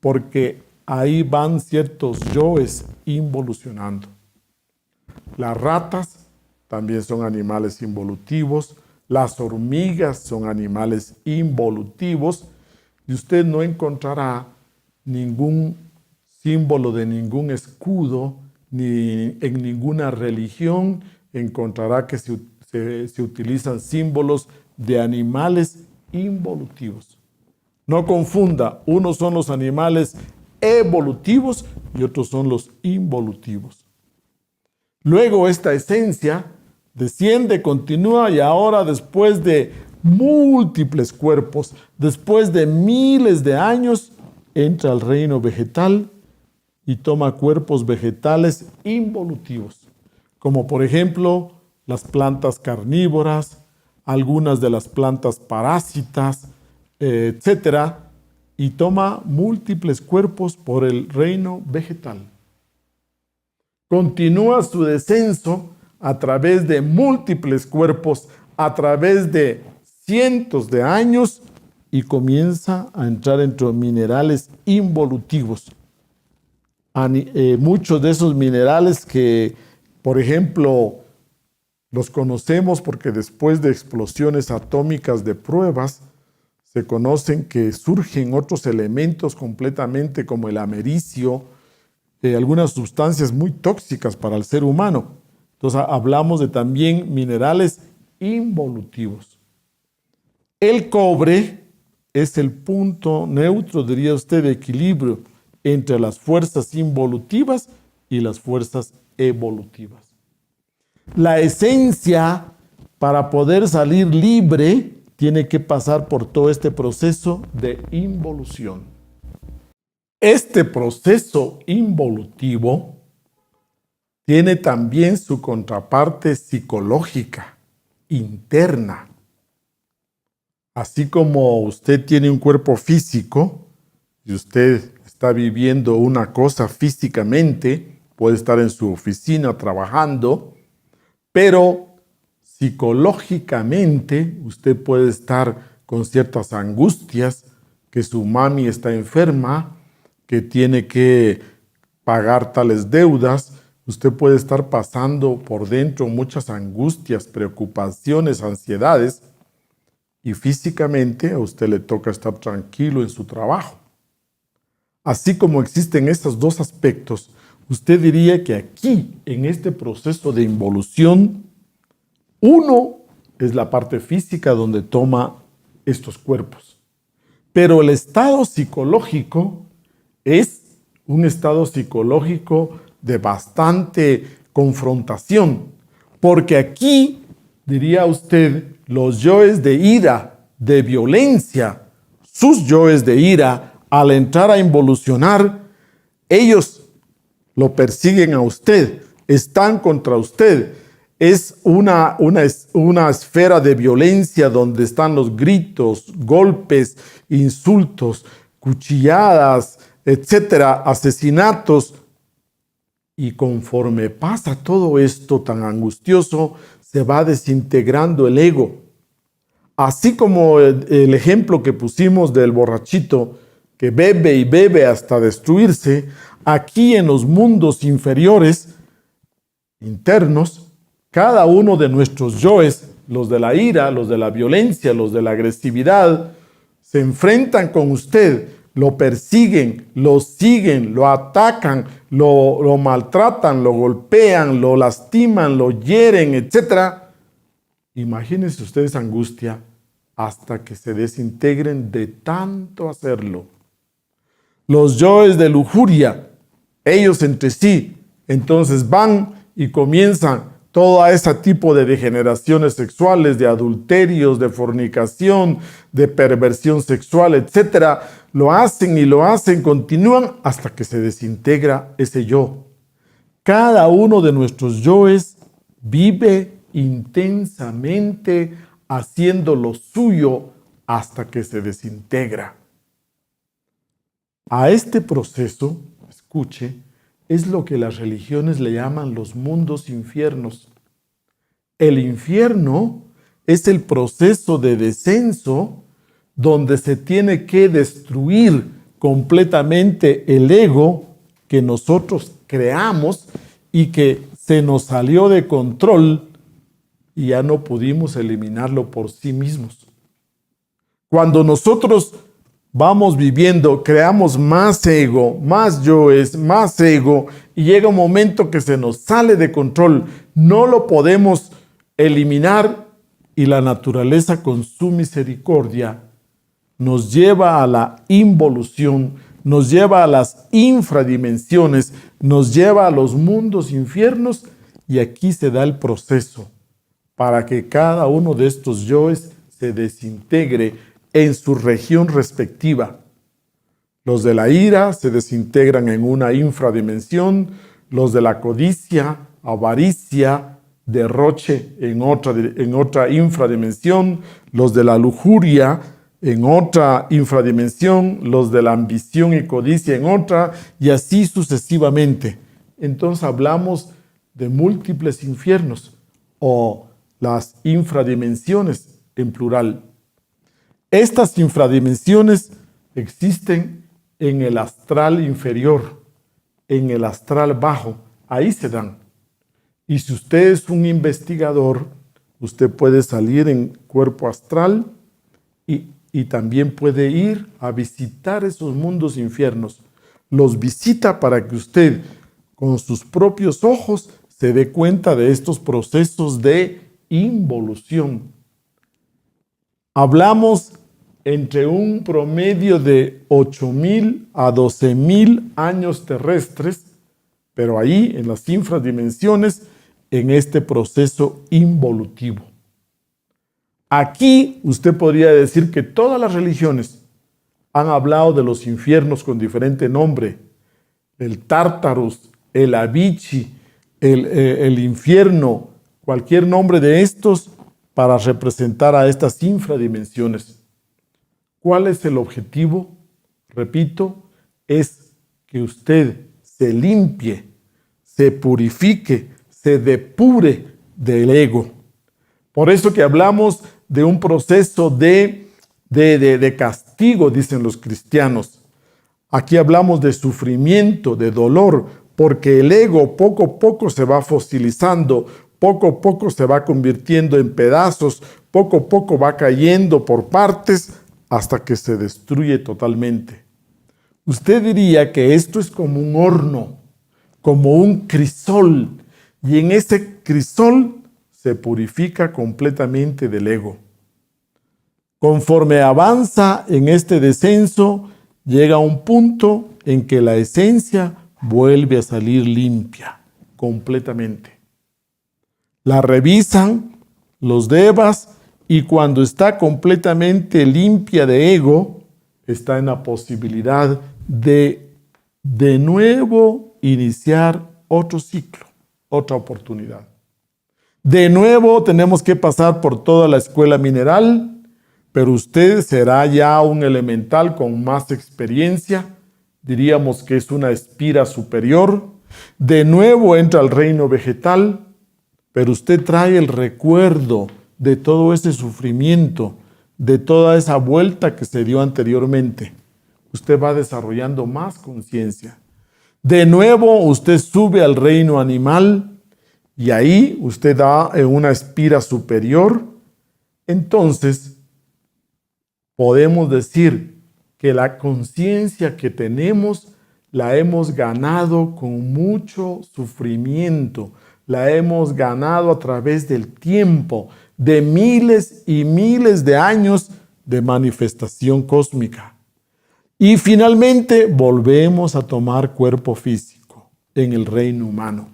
Speaker 1: porque ahí van ciertos yoes involucionando. Las ratas también son animales involutivos, las hormigas son animales involutivos, y usted no encontrará ningún símbolo de ningún escudo, ni en ninguna religión encontrará que se utilizan símbolos de animales involutivos. No confunda, unos son los animales evolutivos y otros son los involutivos. Luego esta esencia desciende, continúa y ahora después de múltiples cuerpos, después de miles de años, entra al reino vegetal y toma cuerpos vegetales involutivos, como por ejemplo las plantas carnívoras, algunas de las plantas parásitas, etcétera, y toma múltiples cuerpos por el reino vegetal. Continúa su descenso a través de múltiples cuerpos, a través de cientos de años y comienza a entrar entre minerales involutivos. Muchos de esos minerales que, por ejemplo, los conocemos porque después de explosiones atómicas de pruebas, se conocen que surgen otros elementos completamente como el americio, algunas sustancias muy tóxicas para el ser humano. Entonces hablamos de también minerales involutivos. El cobre es el punto neutro, diría usted, de equilibrio entre las fuerzas involutivas y las fuerzas evolutivas. La esencia, para poder salir libre, tiene que pasar por todo este proceso de involución. Este proceso involutivo tiene también su contraparte psicológica, interna. Así como usted tiene un cuerpo físico y usted está viviendo una cosa físicamente, puede estar en su oficina trabajando, pero psicológicamente usted puede estar con ciertas angustias, que su mami está enferma, que tiene que pagar tales deudas. Usted puede estar pasando por dentro muchas angustias, preocupaciones, ansiedades, y físicamente a usted le toca estar tranquilo en su trabajo. Así como existen estos dos aspectos, usted diría que aquí, en este proceso de involución, uno es la parte física donde toma estos cuerpos. Pero el estado psicológico es un estado psicológico de bastante confrontación, porque aquí, diría usted, los yoes de ira, de violencia, sus yoes de ira, al entrar a involucionar, ellos lo persiguen a usted, están contra usted. Es una esfera de violencia donde están los gritos, golpes, insultos, cuchilladas, etcétera, asesinatos. Y conforme pasa todo esto tan angustioso, se va desintegrando el ego. Así como el ejemplo que pusimos del borrachito que bebe y bebe hasta destruirse, aquí en los mundos inferiores, internos, cada uno de nuestros yoes, los de la ira, los de la violencia, los de la agresividad, se enfrentan con usted, lo persiguen, lo siguen, lo atacan, lo maltratan, lo golpean, lo lastiman, lo hieren, etc. Imagínense ustedes angustia hasta que se desintegren de tanto hacerlo. Los yoes de lujuria, ellos entre sí, entonces van y comienzan todo ese tipo de degeneraciones sexuales, de adulterios, de fornicación, de perversión sexual, etc. Lo hacen y lo hacen, continúan hasta que se desintegra ese yo. Cada uno de nuestros yoes vive intensamente haciendo lo suyo hasta que se desintegra. A este proceso, escuche, es lo que las religiones le llaman los mundos infiernos. El infierno es el proceso de descenso donde se tiene que destruir completamente el ego que nosotros creamos y que se nos salió de control y ya no pudimos eliminarlo por sí mismos. Cuando nosotros vamos viviendo, creamos más ego, más yoes, más ego, y llega un momento que se nos sale de control, no lo podemos eliminar y la naturaleza con su misericordia nos lleva a la involución, nos lleva a las infradimensiones, nos lleva a los mundos infiernos, y aquí se da el proceso para que cada uno de estos yoes se desintegre en su región respectiva. Los de la ira se desintegran en una infradimensión, los de la codicia, avaricia, derroche en otra infradimensión, los de la lujuria en otra infradimensión, los de la ambición y codicia en otra, y así sucesivamente. Entonces hablamos de múltiples infiernos o las infradimensiones en plural. Estas infradimensiones existen en el astral inferior, en el astral bajo, ahí se dan. Y si usted es un investigador, usted puede salir en cuerpo astral y también puede ir a visitar esos mundos infiernos. Los visita para que usted, con sus propios ojos, se dé cuenta de estos procesos de involución. Hablamos entre un promedio de 8.000 a 12.000 años terrestres, pero ahí en las infradimensiones, en este proceso involutivo. Aquí usted podría decir que todas las religiones han hablado de los infiernos con diferente nombre: el Tártarus, el Avichi, el infierno, cualquier nombre de estos para representar a estas infradimensiones. ¿Cuál es el objetivo? Repito, es que usted se limpie, se purifique, se depure del ego. Por eso que hablamos de un proceso de castigo, dicen los cristianos. Aquí hablamos de sufrimiento, de dolor, porque el ego poco a poco se va fosilizando, poco a poco se va convirtiendo en pedazos, poco a poco va cayendo por partes hasta que se destruye totalmente. Usted diría que esto es como un horno, como un crisol, y en ese crisol se purifica completamente del ego. Conforme avanza en este descenso, llega a un punto en que la esencia vuelve a salir limpia, completamente. La revisan los devas y cuando está completamente limpia de ego, está en la posibilidad de nuevo iniciar otro ciclo, otra oportunidad. De nuevo tenemos que pasar por toda la escuela mineral, pero usted será ya un elemental con más experiencia, diríamos que es una espira superior. De nuevo entra al reino vegetal, pero usted trae el recuerdo de todo ese sufrimiento, de toda esa vuelta que se dio anteriormente. Usted va desarrollando más conciencia. De nuevo usted sube al reino animal y ahí usted da en una espira superior. Entonces, podemos decir que la conciencia que tenemos la hemos ganado con mucho sufrimiento, la hemos ganado a través del tiempo, de miles y miles de años de manifestación cósmica. Y finalmente volvemos a tomar cuerpo físico en el reino humano.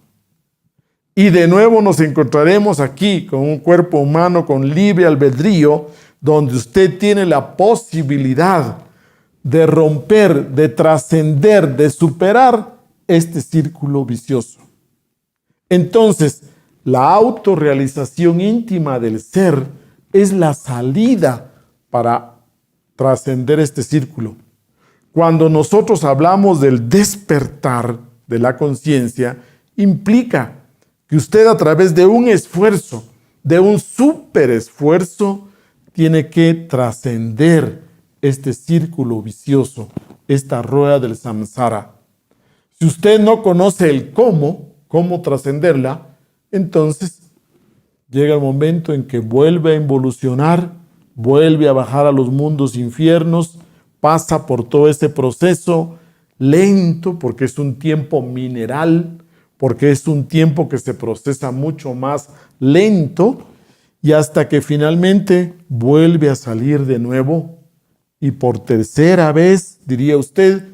Speaker 1: Y de nuevo nos encontraremos aquí con un cuerpo humano con libre albedrío, donde usted tiene la posibilidad de romper, de trascender, de superar este círculo vicioso. Entonces, la autorrealización íntima del ser es la salida para trascender este círculo. Cuando nosotros hablamos del despertar de la conciencia, implica que usted a través de un esfuerzo, de un superesfuerzo, tiene que trascender este círculo vicioso, esta rueda del samsara. Si usted no conoce el cómo trascenderla, entonces llega el momento en que vuelve a involucionar, vuelve a bajar a los mundos infiernos, pasa por todo ese proceso lento, porque es un tiempo mineral, porque es un tiempo que se procesa mucho más lento, y hasta que finalmente vuelve a salir de nuevo y por tercera vez, diría usted,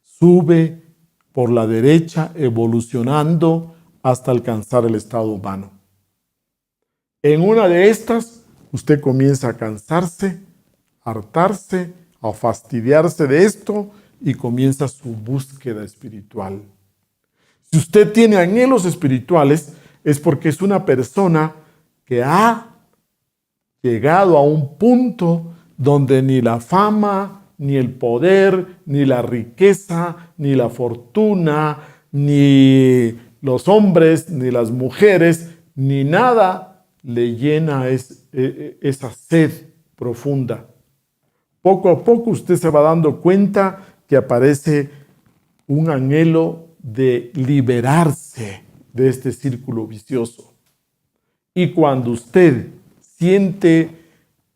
Speaker 1: sube por la derecha, evolucionando hasta alcanzar el estado humano. En una de estas, usted comienza a cansarse, a hartarse, a fastidiarse de esto y comienza su búsqueda espiritual. Si usted tiene anhelos espirituales, es porque es una persona que ha llegado a un punto donde ni la fama, ni el poder, ni la riqueza, ni la fortuna, ni los hombres, ni las mujeres, ni nada le llena esa sed profunda. Poco a poco usted se va dando cuenta que aparece un anhelo de liberarse de este círculo vicioso. Y cuando usted siente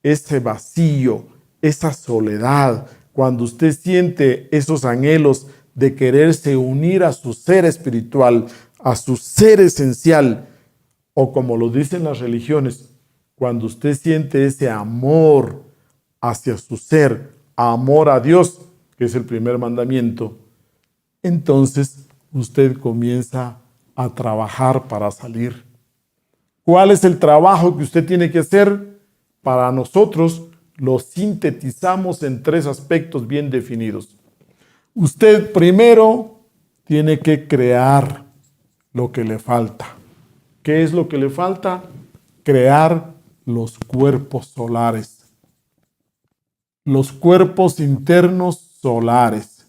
Speaker 1: ese vacío, esa soledad, cuando usted siente esos anhelos de quererse unir a su ser espiritual, a su ser esencial, o como lo dicen las religiones, cuando usted siente ese amor hacia su ser, amor a Dios, que es el primer mandamiento, entonces usted comienza a trabajar para salir. ¿Cuál es el trabajo que usted tiene que hacer? Para nosotros lo sintetizamos en 3 aspectos bien definidos. Usted primero tiene que crear lo que le falta. ¿Qué es lo que le falta? Crear los cuerpos solares. Los cuerpos internos solares.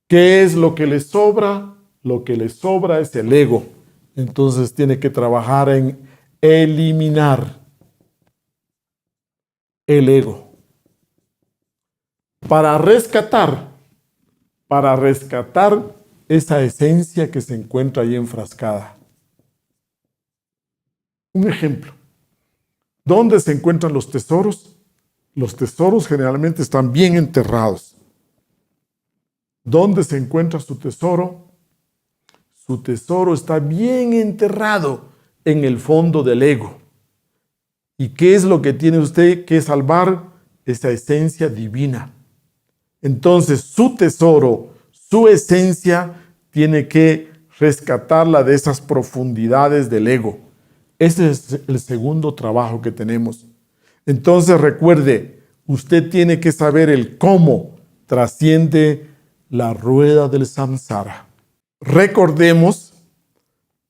Speaker 1: ¿Qué es lo que le sobra? Lo que le sobra es el ego. Entonces tiene que trabajar en eliminar el ego. Para rescatar esa esencia que se encuentra ahí enfrascada. Un ejemplo. ¿Dónde se encuentran los tesoros? Los tesoros generalmente están bien enterrados. ¿Dónde se encuentra su tesoro? Su tesoro está bien enterrado en el fondo del ego. ¿Y qué es lo que tiene usted que salvar? Esa esencia divina. Entonces, su tesoro, su esencia, tiene que rescatarla de esas profundidades del ego. Ese es el segundo trabajo que tenemos. Entonces, recuerde, usted tiene que saber el cómo trasciende la rueda del samsara. Recordemos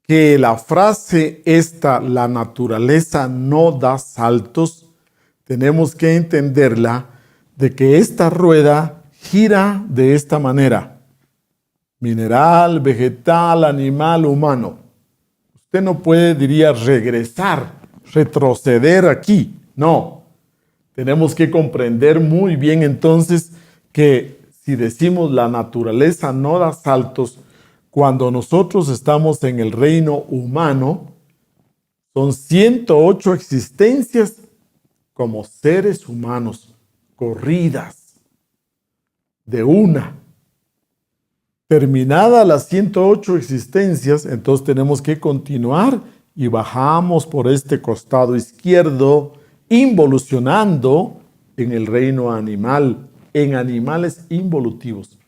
Speaker 1: que la frase esta, la naturaleza no da saltos, tenemos que entenderla de que esta rueda gira de esta manera. Mineral, vegetal, animal, humano. Usted no puede, diría, regresar, retroceder aquí. No. Tenemos que comprender muy bien entonces que si decimos la naturaleza no da saltos, cuando nosotros estamos en el reino humano, son 108 existencias como seres humanos, corridas, de una. Terminada las 108 existencias, entonces tenemos que continuar y bajamos por este costado izquierdo, involucionando en el reino animal, en animales involutivos.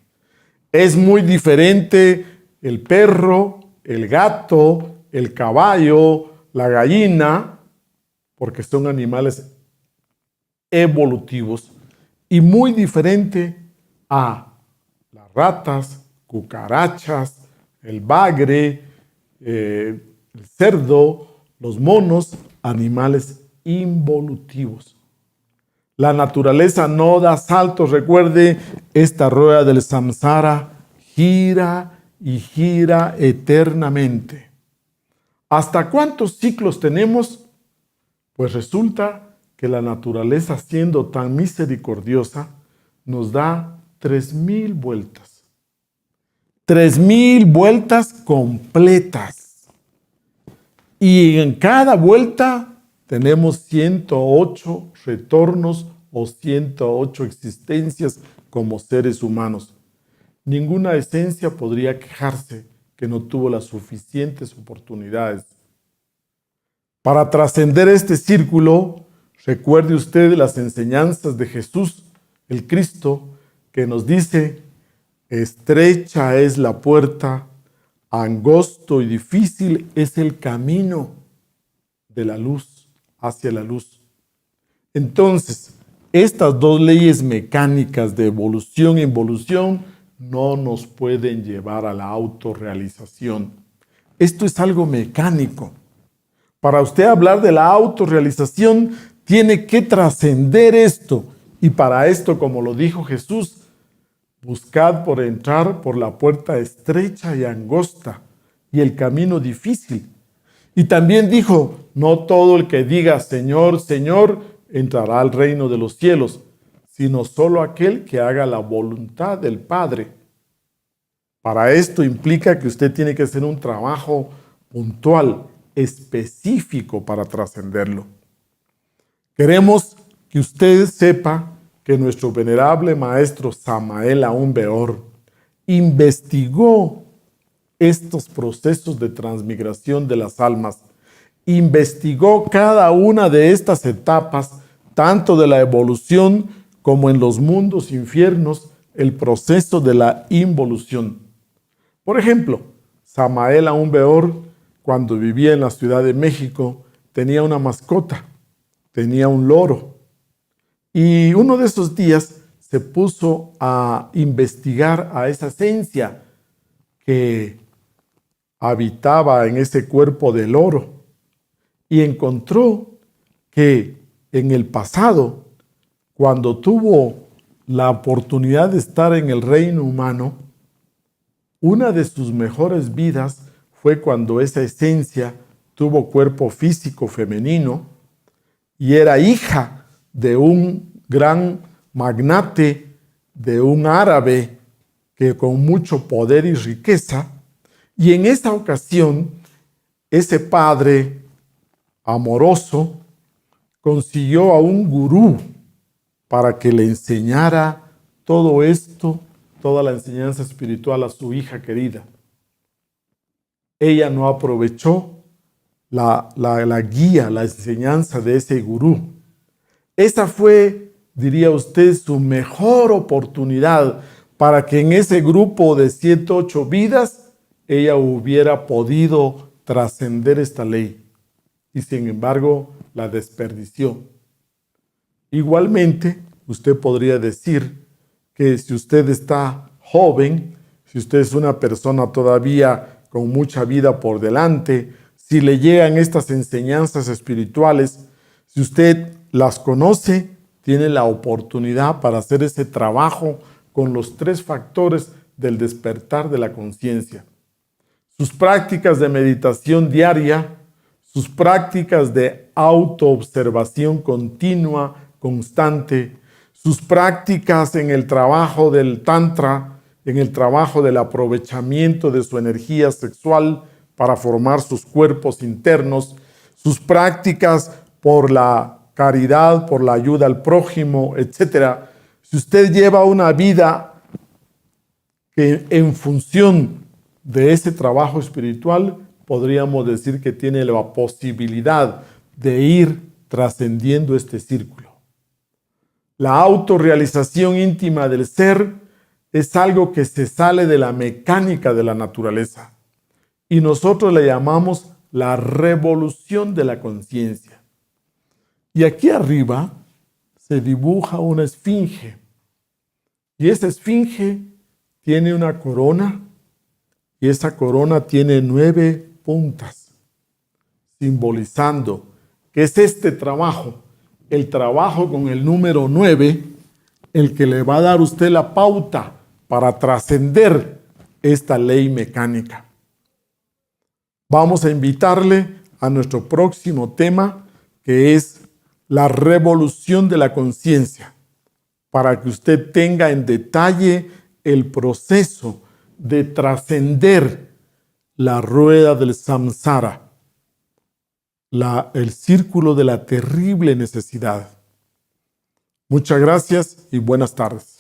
Speaker 1: Es muy diferente el perro, el gato, el caballo, la gallina, porque son animales evolutivos, y muy diferente a las ratas, cucarachas, el bagre, el cerdo, los monos, animales involutivos. La naturaleza no da saltos. Recuerde, esta rueda del samsara gira y gira eternamente. ¿Hasta cuántos ciclos tenemos? Pues resulta que la naturaleza, siendo tan misericordiosa, nos da 3000 vueltas. 3000 vueltas completas. Y en cada vuelta tenemos 108 retornos o 108 existencias como seres humanos. Ninguna esencia podría quejarse que no tuvo las suficientes oportunidades. Para trascender este círculo, Recuerde usted las enseñanzas de Jesús, el Cristo, que nos dice: estrecha es la puerta, angosto y difícil es el camino de la luz hacia la luz. Entonces, estas dos leyes mecánicas de evolución e involución no nos pueden llevar a la autorrealización. Esto es algo mecánico. Para usted hablar de la autorrealización, tiene que trascender esto. Y para esto, como lo dijo Jesús, buscad por entrar por la puerta estrecha y angosta y el camino difícil. Y también dijo: no todo el que diga Señor, Señor, entrará al reino de los cielos, sino solo aquel que haga la voluntad del Padre. Para esto implica que usted tiene que hacer un trabajo puntual, específico para trascenderlo. Queremos que usted sepa que nuestro venerable maestro Samael Aún Weor investigó estos procesos de transmigración de las almas, investigó cada una de estas etapas, tanto de la evolución como en los mundos infiernos, el proceso de la involución. Por ejemplo, Samael Aún Weor, cuando vivía en la Ciudad de México, tenía una mascota, tenía un loro. Y uno de esos días se puso a investigar a esa esencia que habitaba en ese cuerpo del loro y encontró que en el pasado, cuando tuvo la oportunidad de estar en el reino humano, una de sus mejores vidas fue cuando esa esencia tuvo cuerpo físico femenino y era hija de un gran magnate, de un árabe que con mucho poder y riqueza. Y en esa ocasión, ese padre amoroso consiguió a un gurú para que le enseñara todo esto, toda la enseñanza espiritual a su hija querida. Ella no aprovechó la guía, la enseñanza de ese gurú. Esa fue, diría usted, su mejor oportunidad para que en ese grupo de 7, 8 vidas ella hubiera podido trascender esta ley. Y sin embargo, la desperdició. Igualmente, usted podría decir que si usted está joven, si usted es una persona todavía con mucha vida por delante, si le llegan estas enseñanzas espirituales, si usted las conoce, tiene la oportunidad para hacer ese trabajo con los 3 factores del despertar de la conciencia. Sus prácticas de meditación diaria, sus prácticas de autoobservación continua, constante, sus prácticas en el trabajo del Tantra, en el trabajo del aprovechamiento de su energía sexual para formar sus cuerpos internos, sus prácticas por la caridad, por la ayuda al prójimo, etc. Si usted lleva una vida que en función de ese trabajo espiritual, podríamos decir que tiene la posibilidad de ir trascendiendo este círculo. La autorrealización íntima del ser es algo que se sale de la mecánica de la naturaleza y nosotros le llamamos la revolución de la conciencia. Y aquí arriba se dibuja una esfinge y esa esfinge tiene una corona y esa corona tiene 9 puntas, simbolizando que es este trabajo, el trabajo con el número 9, el que le va a dar a usted la pauta para trascender esta ley mecánica. Vamos a invitarle a nuestro próximo tema, que es la revolución de la conciencia, para que usted tenga en detalle el proceso de trascender la rueda del samsara, el círculo de la terrible necesidad. Muchas gracias y buenas tardes.